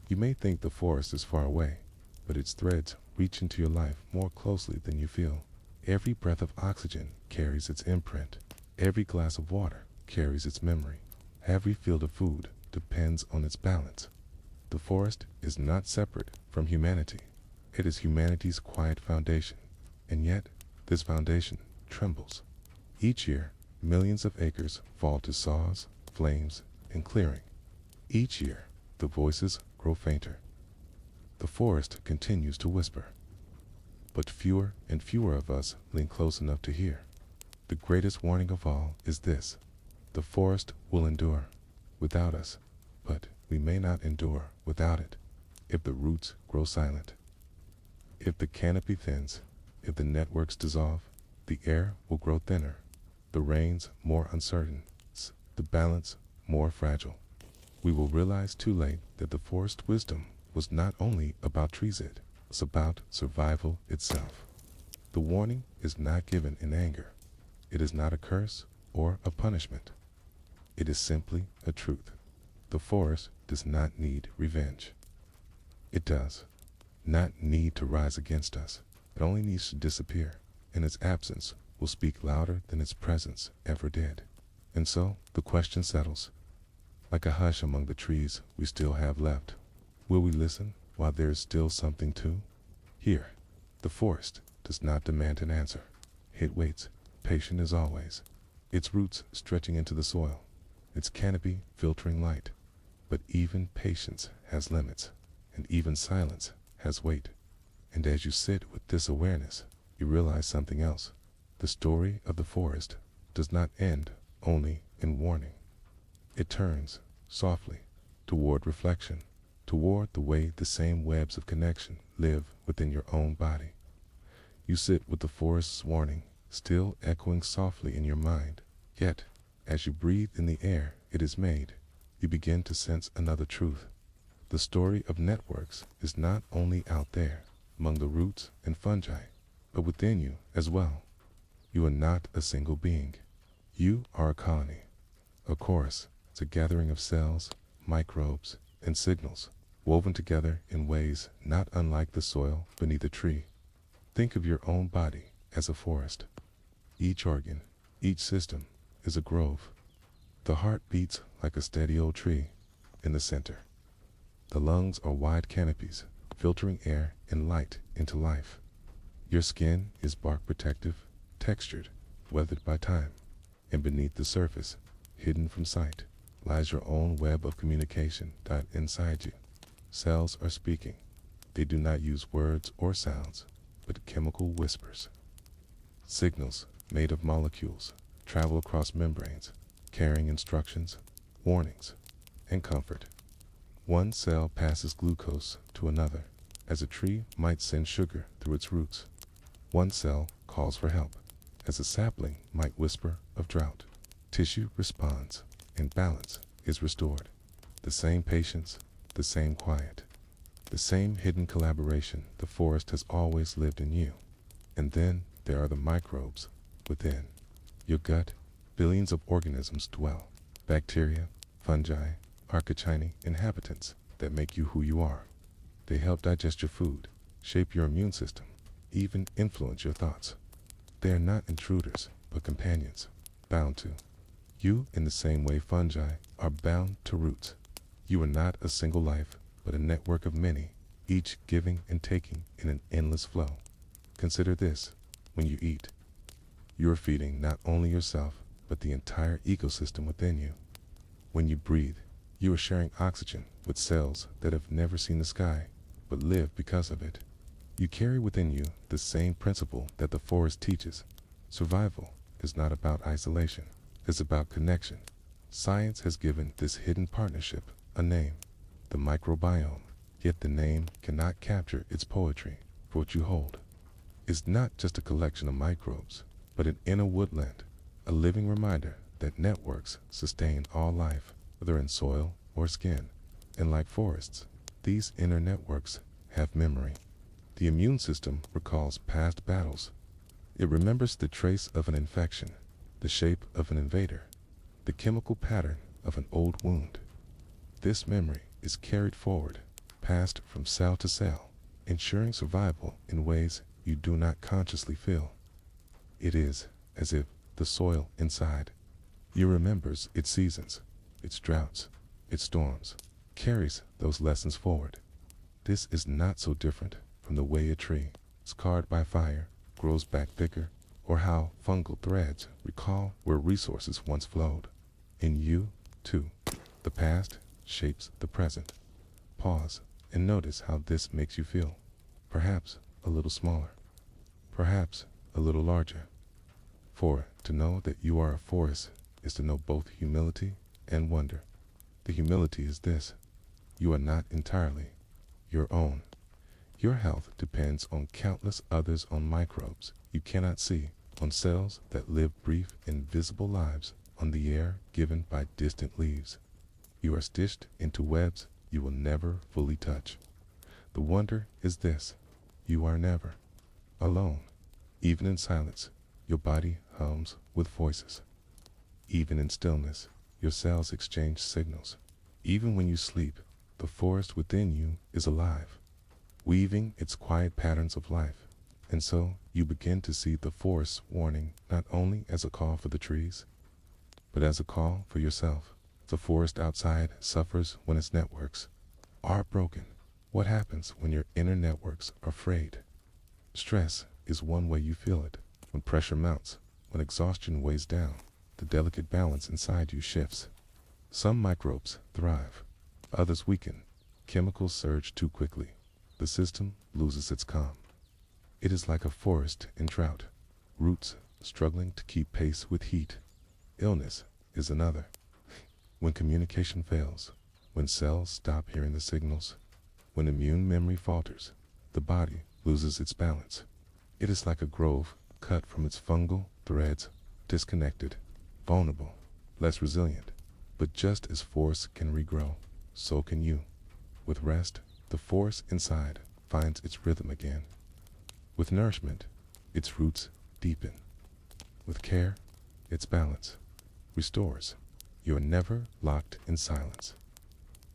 You may think the forest is far away, but its threads reach into your life more closely than you feel. Every breath of oxygen carries its imprint. Every glass of water carries its memory. Every field of food depends on its balance. The forest is not separate from humanity. It is humanity's quiet foundation, and yet this foundation trembles. Each year, millions of acres fall to saws, flames, and clearing. Each year, the voices grow fainter. The forest continues to whisper, but fewer and fewer of us lean close enough to hear. The greatest warning of all is this: the forest will endure without us, but we may not endure without it if the roots grow silent. If the canopy thins, if the networks dissolve, the air will grow thinner, the rains more uncertain, the balance more fragile. We will realize too late that the forest wisdom was not only about trees, it was about survival itself. The warning is not given in anger. It is not a curse or a punishment. It is simply a truth. The forest does not need revenge. It does not need to rise against us. It only needs to disappear, and its absence will speak louder than its presence ever did. And so the question settles, like a hush among the trees we still have left. Will we listen while there is still something to hear? The forest does not demand an answer. It waits, patient as always, its roots stretching into the soil, its canopy filtering light. But even patience has limits, and even silence has weight. And as you sit with this awareness, you realize something else. The story of the forest does not end only in warning. It turns, softly, toward reflection, toward the way the same webs of connection live within your own body. You sit with the forest's warning still echoing softly in your mind, yet, as you breathe in the air it is made, you begin to sense another truth. The story of networks is not only out there among the roots and fungi, but within you as well. You are not a single being. You are a colony, a chorus. It's a gathering of cells, microbes, and signals, woven together in ways not unlike the soil beneath a tree. Think of your own body as a forest. Each organ, each system is a grove. The heart beats like a steady old tree in the center. The lungs are wide canopies, filtering air and light into life. Your skin is bark protective, textured, weathered by time. And beneath the surface, hidden from sight, lies your own web of communication inside you. Cells are speaking. They do not use words or sounds, but chemical whispers. Signals made of molecules travel across membranes, carrying instructions, warnings, and comfort. One cell passes glucose to another, as a tree might send sugar through its roots. One cell calls for help, as a sapling might whisper of drought. Tissue responds, and balance is restored. The same patience, the same quiet, the same hidden collaboration. The forest has always lived in you. And then there are the microbes within. Your gut, billions of organisms dwell. Bacteria, fungi, architecture inhabitants that make you who you are. They help digest your food, shape your immune system, even influence your thoughts. They are not intruders, but companions, bound to you in the same way fungi are bound to roots. You are not a single life, but a network of many, each giving and taking in an endless flow. Consider this: when you eat, you are feeding not only yourself, but the entire ecosystem within you. When you breathe, you are sharing oxygen with cells that have never seen the sky, but live because of it. You carry within you the same principle that the forest teaches. Survival is not about isolation, it's about connection. Science has given this hidden partnership a name, the microbiome, yet the name cannot capture its poetry, for what you hold is not just a collection of microbes, but an inner woodland, a living reminder that networks sustain all life, whether in soil or skin. And like forests, these inner networks have memory. The immune system recalls past battles. It remembers the trace of an infection, the shape of an invader, the chemical pattern of an old wound. This memory is carried forward, passed from cell to cell, ensuring survival in ways you do not consciously feel. It is as if the soil inside you remembers its seasons, its droughts, its storms, carries those lessons forward. This is not so different from the way a tree, scarred by fire, grows back thicker, or how fungal threads recall where resources once flowed. In you, too, the past shapes the present. Pause and notice how this makes you feel. Perhaps a little smaller, perhaps a little larger. For to know that you are a forest is to know both humility and wonder. The humility is this: you are not entirely your own. Your health depends on countless others, on microbes you cannot see, on cells that live brief, invisible lives, on the air given by distant leaves. You are stitched into webs you will never fully touch. The wonder is this: you are never alone. Even in silence, your body hums with voices. Even in stillness, your cells exchange signals. Even when you sleep, the forest within you is alive, weaving its quiet patterns of life. And so you begin to see the forest's warning not only as a call for the trees, but as a call for yourself. The forest outside suffers when its networks are broken. What happens when your inner networks are frayed? Stress is one way you feel it. When pressure mounts, when exhaustion weighs down, the delicate balance inside you shifts. Some microbes thrive, others weaken. Chemicals surge too quickly. The system loses its calm. It is like a forest in drought, roots struggling to keep pace with heat. Illness is another. When communication fails, when cells stop hearing the signals, when immune memory falters, the body loses its balance. It is like a grove cut from its fungal threads, disconnected, vulnerable, less resilient. But just as forests can regrow, so can you. With rest, the forest inside finds its rhythm again. With nourishment, its roots deepen. With care, its balance restores. You are never locked in silence.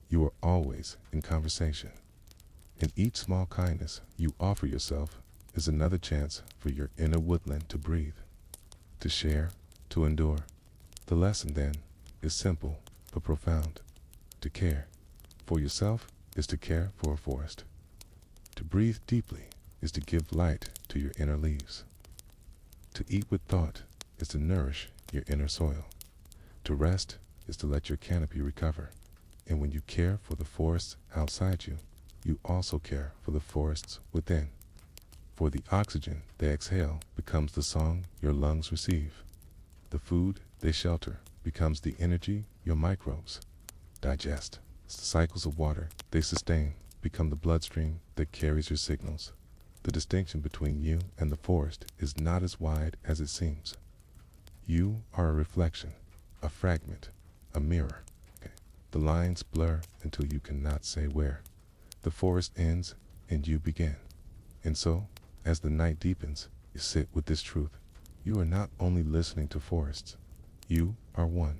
You are always in conversation. And each small kindness you offer yourself is another chance for your inner woodland to breathe, to share, to endure. The lesson, then, is simple but profound. To care for yourself is to care for a forest. To breathe deeply is to give light to your inner leaves. To eat with thought is to nourish your inner soil. To rest is to let your canopy recover. And when you care for the forests outside you, you also care for the forests within. For the oxygen they exhale becomes the song your lungs receive. The food they shelter becomes the energy your microbes digest. The cycles of water they sustain become the bloodstream that carries your signals. The distinction between you and the forest is not as wide as it seems. You are a reflection, a fragment, a mirror. The lines blur until you cannot say where. The forest ends and you begin. And so, as the night deepens, you sit with this truth. You are not only listening to forests. You are one,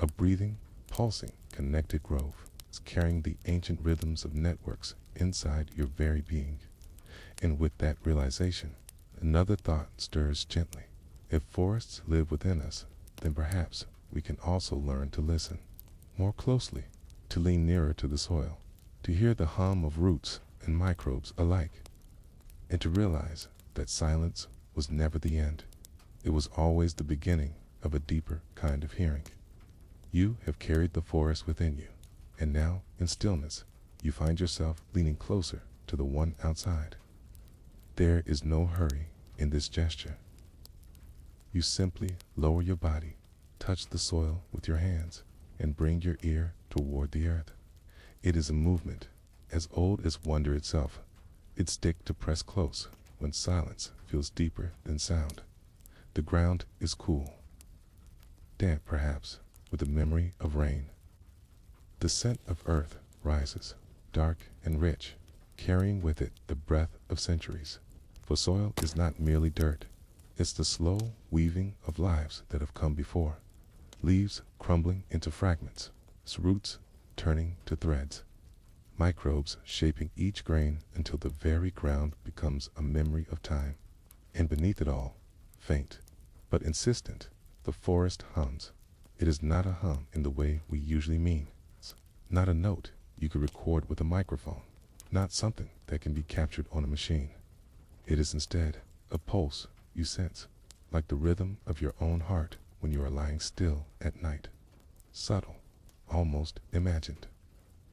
a breathing, pulsing, connected grove, carrying the ancient rhythms of networks inside your very being. And with that realization, another thought stirs gently. If forests live within us, then perhaps we can also learn to listen more closely, to lean nearer to the soil, to hear the hum of roots and microbes alike, and to realize that silence was never the end. It was always the beginning of a deeper kind of hearing. You have carried the forest within you, and now, in stillness, you find yourself leaning closer to the one outside. There is no hurry in this gesture. You simply lower your body, touch the soil with your hands, and bring your ear toward the earth. It is a movement as old as wonder itself. Its stick to press close when silence feels deeper than sound. The ground is cool, damp perhaps, with the memory of rain. The scent of earth rises, dark and rich, carrying with it the breath of centuries. For soil is not merely dirt, it's the slow weaving of lives that have come before. Leaves crumbling into fragments, roots turning to threads, microbes shaping each grain until the very ground becomes a memory of time. And beneath it all, faint but insistent, the forest hums. It is not a hum in the way we usually mean. It's not a note you could record with a microphone, not something that can be captured on a machine. It is instead a pulse you sense, like the rhythm of your own heart when you are lying still at night. Subtle, almost imagined,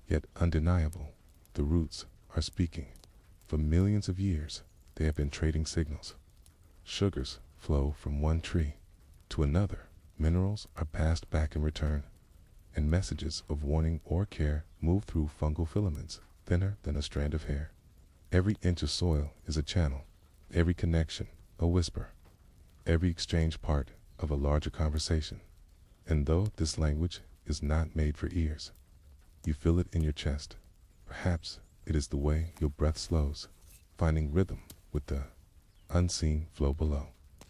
yet undeniable. The roots are speaking. For millions of years, they have been trading signals. Sugars flow from one tree to another. Minerals are passed back in return, and messages of warning or care move through fungal filaments, thinner than a strand of hair. Every inch of soil is a channel, every connection a whisper, every exchange part of a larger conversation. And though this language is not made for ears, you feel it in your chest. Perhaps it is the way your breath slows, finding rhythm with the unseen flow below.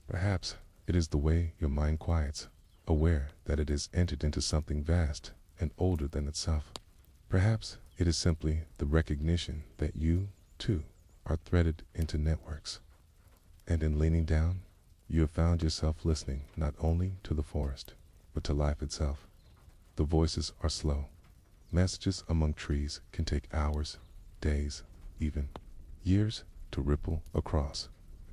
Perhaps it is the way your mind quiets, aware that it has entered into something vast and older than itself. Perhaps it is simply the recognition that you, too, are threaded into networks. And in leaning down, you have found yourself listening not only to the forest, but to life itself. The voices are slow. Messages among trees can take hours, days, even years to ripple across.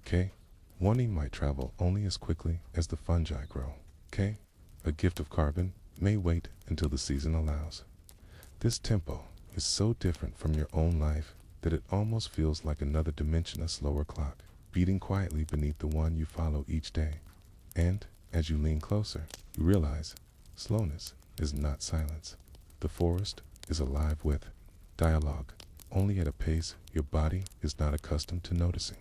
Okay? Warning might travel only as quickly as the fungi grow. Okay? A gift of carbon may wait until the season allows. This tempo is so different from your own life that it almost feels like another dimension, a slower clock, beating quietly beneath the one you follow each day. And as you lean closer, you realize slowness is not silence. The forest is alive with dialogue, only at a pace your body is not accustomed to noticing.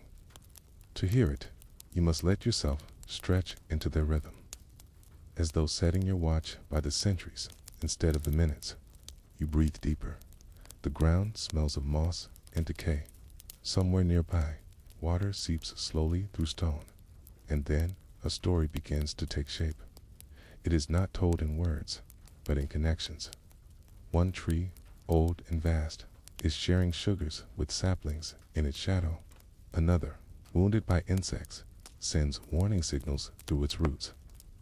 To hear it, you must let yourself stretch into their rhythm, as though setting your watch by the centuries instead of the minutes. You breathe deeper. The ground smells of moss and decay. Somewhere nearby, water seeps slowly through stone, and then a story begins to take shape. It is not told in words, but in connections. One tree, old and vast, is sharing sugars with saplings in its shadow. Another, wounded by insects, sends warning signals through its roots.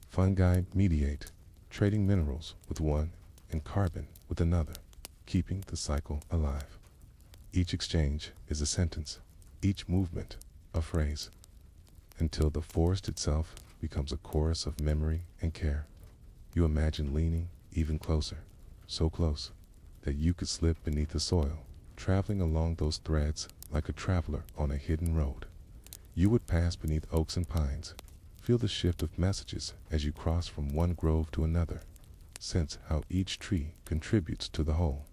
Fungi mediate, trading minerals with one and carbon with another, keeping the cycle alive. Each exchange is a sentence, each movement a phrase, until the forest itself becomes a chorus of memory and care. You imagine leaning even closer, so close that you could slip beneath the soil, traveling along those threads like a traveler on a hidden road. You would pass beneath oaks and pines, feel the shift of messages as you cross from one grove to another, sense how each tree contributes to the whole.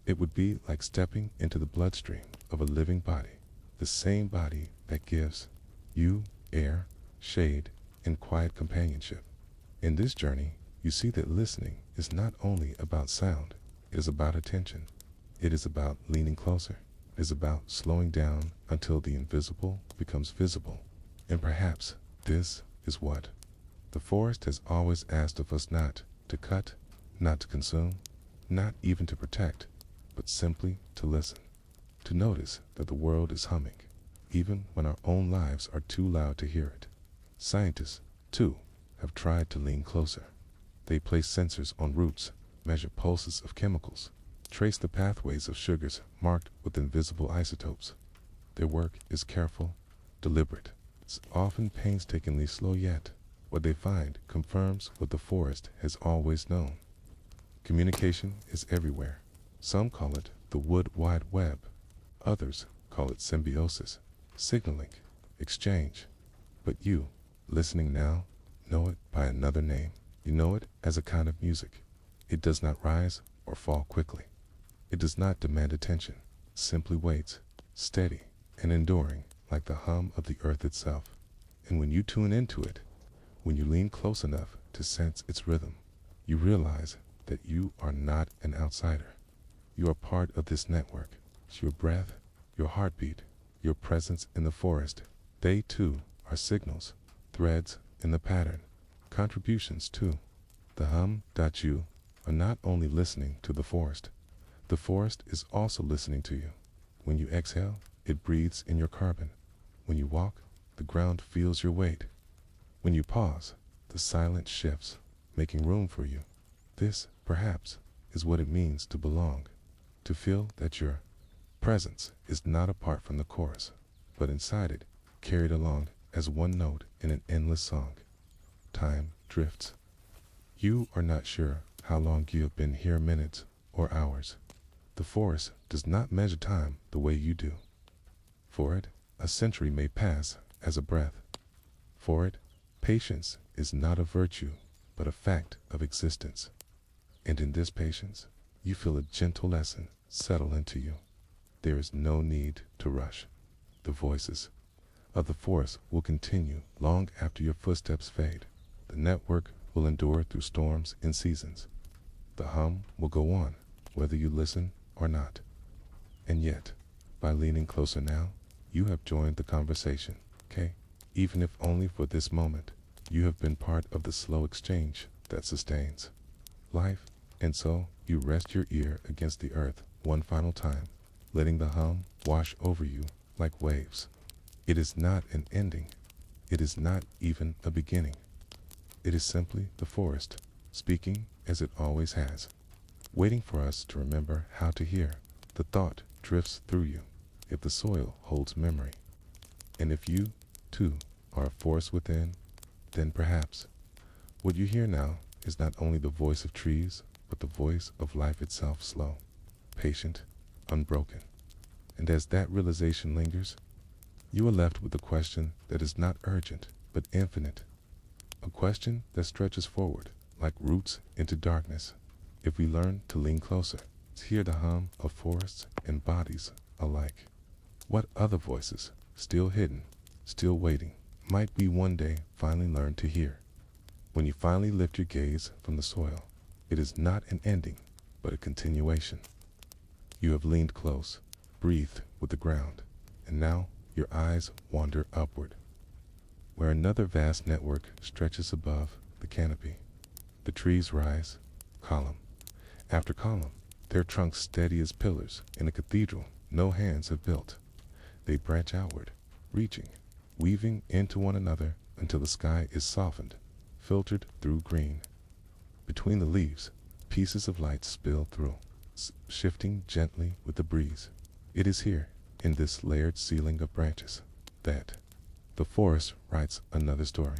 It would be like stepping into the bloodstream of a living body, the same body that gives you air, shade, and quiet companionship. In this journey, you see that listening is not only about sound, it is about attention. It is about leaning closer. It is about slowing down until the invisible becomes visible. And perhaps this is what the forest has always asked of us: not to cut, not to consume, not even to protect, but simply to listen, to notice that the world is humming, even when our own lives are too loud to hear it. Scientists, too, have tried to lean closer. They place sensors on roots, measure pulses of chemicals, trace the pathways of sugars marked with invisible isotopes. Their work is careful, deliberate. It's often painstakingly slow, yet what they find confirms what the forest has always known. Communication is everywhere. Some call it the wood wide web. Others call it symbiosis, signaling, exchange. But you, listening now, know it by another name. You know it as a kind of music. It does not rise or fall quickly. It does not demand attention. It simply waits, steady and enduring, like the hum of the earth itself. And when you tune into it, when you lean close enough to sense its rhythm, you realize that you are not an outsider. You are part of this network. It's your breath, your heartbeat, your presence in the forest. They too are signals, threads in the pattern, contributions too. The hum.you are not only listening to the forest is also listening to you. When you exhale, it breathes in your carbon. When you walk, the ground feels your weight. When you pause, the silence shifts, making room for you. This, perhaps, is what it means to belong, to feel that your presence is not apart from the chorus, but inside it, carried along as one note in an endless song. Time drifts. You are not sure how long you have been here, minutes or hours. The forest does not measure time the way you do. For it, a century may pass as a breath. For it, patience is not a virtue, but a fact of existence. And in this patience, you feel a gentle lesson settle into you. There is no need to rush. The voices of the forest will continue long after your footsteps fade. The network will endure through storms and seasons. The hum will go on, whether you listen or not. And yet, by leaning closer now, you have joined the conversation, okay? Even if only for this moment, you have been part of the slow exchange that sustains life. And so, you rest your ear against the earth one final time, letting the hum wash over you like waves. It is not an ending. It is not even a beginning. It is simply the forest, speaking as it always has, waiting for us to remember how to hear. The thought drifts through you if the soil holds memory. And if you, too, are a force within, then perhaps what you hear now is not only the voice of trees, but the voice of life itself, slow, patient, unbroken. And as that realization lingers, you are left with a question that is not urgent, but infinite. A question that stretches forward, like roots into darkness. If we learn to lean closer, to hear the hum of forests and bodies alike, what other voices, still hidden, still waiting, might we one day finally learn to hear? When you finally lift your gaze from the soil, It is not an ending, but a continuation. You have leaned close, breathed with the ground, and now your eyes wander upward, where another vast network stretches above the canopy. The trees rise, column after column, their trunks steady as pillars in a cathedral no hands have built. They branch outward, reaching, weaving into one another until the sky is softened, filtered through green. Between the leaves, pieces of light spill through, shifting gently with the breeze. It is here, in this layered ceiling of branches, that the forest writes another story.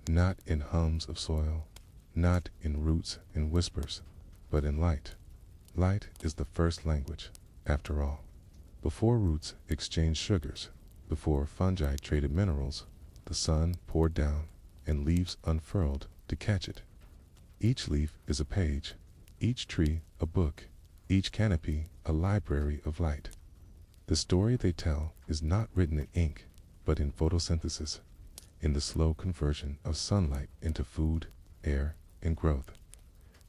Not in hums of soil, not in roots and whispers, but in light. Light is the first language, after all. Before roots exchanged sugars, before fungi traded minerals, the sun poured down and leaves unfurled to catch it. Each leaf is a page, each tree a book, each canopy a library of light. The story they tell is not written in ink, but in photosynthesis, in the slow conversion of sunlight into food, air, and growth.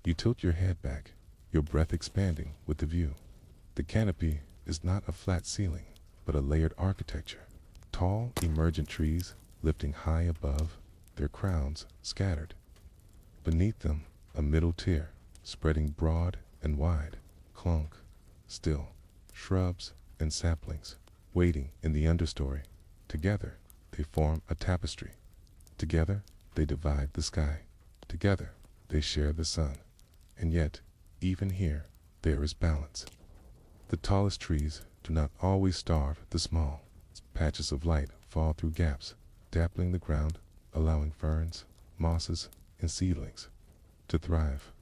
You tilt your head back, your breath expanding with the view. The canopy is not a flat ceiling, but a layered architecture. Tall, emergent trees lifting high above, their crowns scattered. Beneath them, a middle tier, spreading broad and wide, clunk, still, shrubs and saplings, waiting in the understory. Together, they form a tapestry. Together, they divide the sky. Together, they share the sun. And yet, even here, there is balance. The tallest trees do not always starve the small. Patches of light fall through gaps, dappling the ground, allowing ferns, mosses, and seedlings to thrive.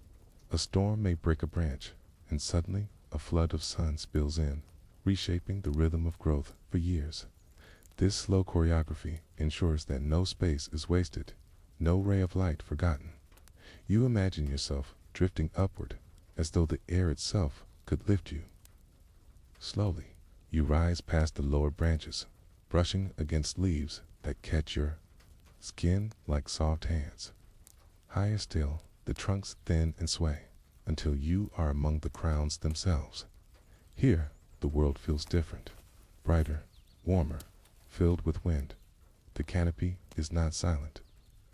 A storm may break a branch, and suddenly a flood of sun spills in, reshaping the rhythm of growth for years. This slow choreography ensures that no space is wasted, no ray of light forgotten. You imagine yourself drifting upward, as though the air itself could lift you. Slowly, you rise past the lower branches, brushing against leaves that catch your skin like soft hands. Higher still, the trunks thin and sway, until you are among the crowns themselves. Here, the world feels different, brighter, warmer, filled with wind. The canopy is not silent.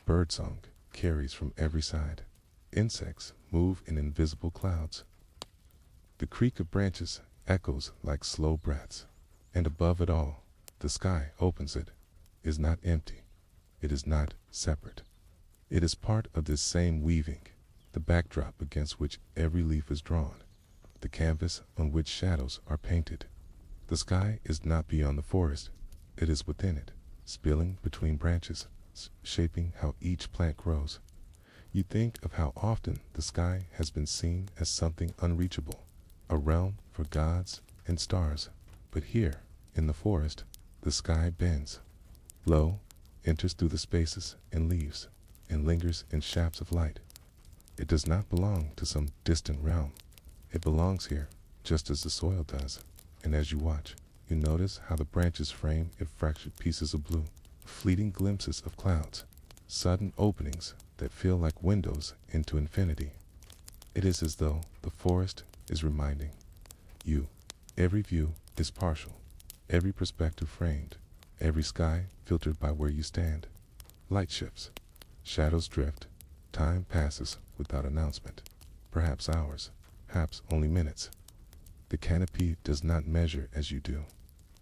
Birdsong carries from every side. Insects move in invisible clouds. The creak of branches echoes like slow breaths. And above it all, the sky opens it, is not empty. It is not separate. It is part of this same weaving, the backdrop against which every leaf is drawn, the canvas on which shadows are painted. The sky is not beyond the forest. It is within it, spilling between branches, shaping how each plant grows. You think of how often the sky has been seen as something unreachable, a realm for gods and stars. But here, in the forest, the sky bends. Low, enters through the spaces and leaves, and lingers in shafts of light. It does not belong to some distant realm. It belongs here, just as the soil does. And as you watch, you notice how the branches frame in fractured pieces of blue, fleeting glimpses of clouds, sudden openings that feel like windows into infinity. It is as though the forest is reminding you, every view is partial, every perspective framed, every sky filtered by where you stand. Light shifts, shadows drift, time passes without announcement, perhaps hours, perhaps only minutes. The canopy does not measure as you do.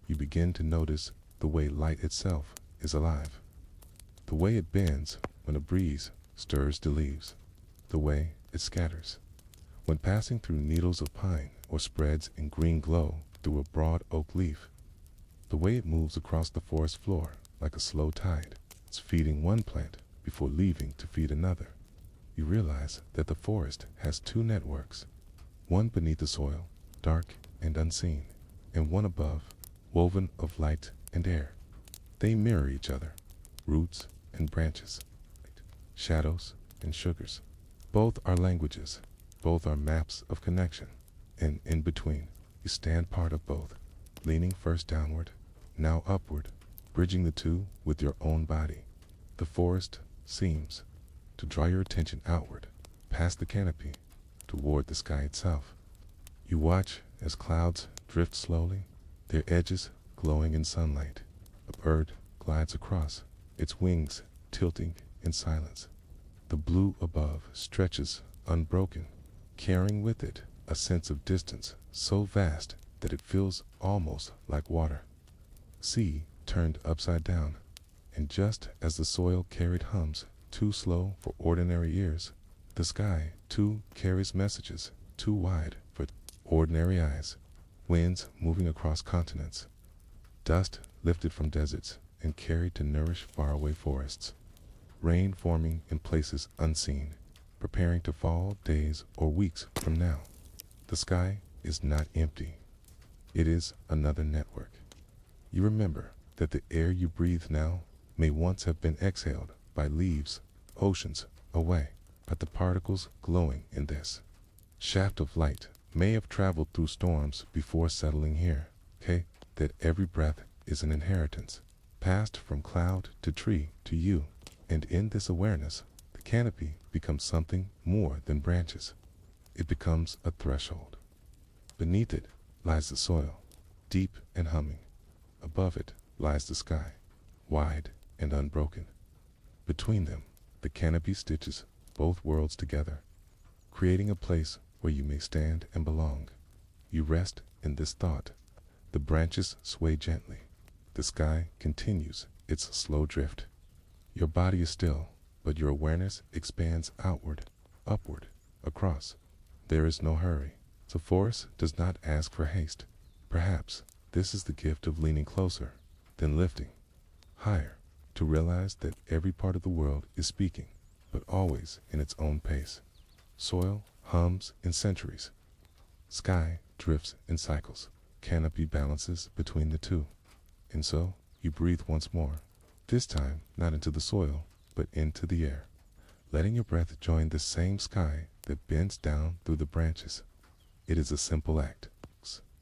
You begin to notice the way light itself is alive, the way it bends when a breeze stirs the leaves, the way it scatters when passing through needles of pine or spreads in green glow through a broad oak leaf, the way it moves across the forest floor like a slow tide. It's feeding one plant before leaving to feed another. You realize that the forest has two networks, one beneath the soil, dark and unseen, and one above, woven of light and air. They mirror each other, roots and branches, shadows and sugars. Both are languages, both are maps of connection, and in between, you stand part of both, leaning first downward, now upward, bridging the two with your own body. The forest seems to draw your attention outward, past the canopy, toward the sky itself. You watch as clouds drift slowly, their edges glowing in sunlight. A bird glides across, its wings tilting in silence. The blue above stretches unbroken, carrying with it a sense of distance so vast that it feels almost like water. Sea turned upside down, and just as the soil carried hums too slow for ordinary ears, the sky too carries messages too wide for ordinary eyes. Winds moving across continents, dust lifted from deserts and carried to nourish faraway forests. Rain forming in places unseen, preparing to fall days or weeks from now. The sky is not empty. It is another network. You remember that the air you breathe now may once have been exhaled by leaves oceans away, but the particles glowing in this shaft of light may have traveled through storms before settling here. Okay? That every breath is an inheritance, passed from cloud to tree to you. And in this awareness, the canopy becomes something more than branches. It becomes a threshold. Beneath it lies the soil, deep and humming. Above it lies the sky, wide and unbroken. Between them, the canopy stitches both worlds together, creating a place where you may stand and belong. You rest in this thought. The branches sway gently. The sky continues its slow drift. Your body is still, but your awareness expands outward, upward, across. There is no hurry. The forest does not ask for haste. Perhaps this is the gift of leaning closer, then lifting higher, to realize that every part of the world is speaking, but always in its own pace. Soil hums in centuries. Sky drifts in cycles. Canopy balances between the two. And so you breathe once more, this time not into the soil, but into the air, letting your breath join the same sky that bends down through the branches. It is a simple act,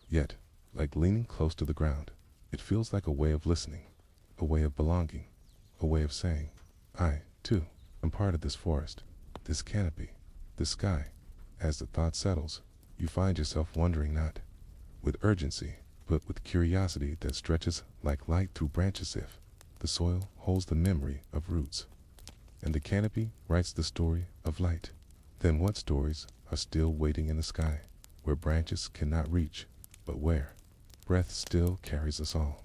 yet, like leaning close to the ground, it feels like a way of listening, a way of belonging, a way of saying, I, too, am part of this forest, this canopy, this sky. As the thought settles, you find yourself wondering not with urgency, but with curiosity that stretches like light through branches. If the soil holds the memory of roots, and the canopy writes the story of light, then what stories are still waiting in the sky, where branches cannot reach, but where breath still carries us all?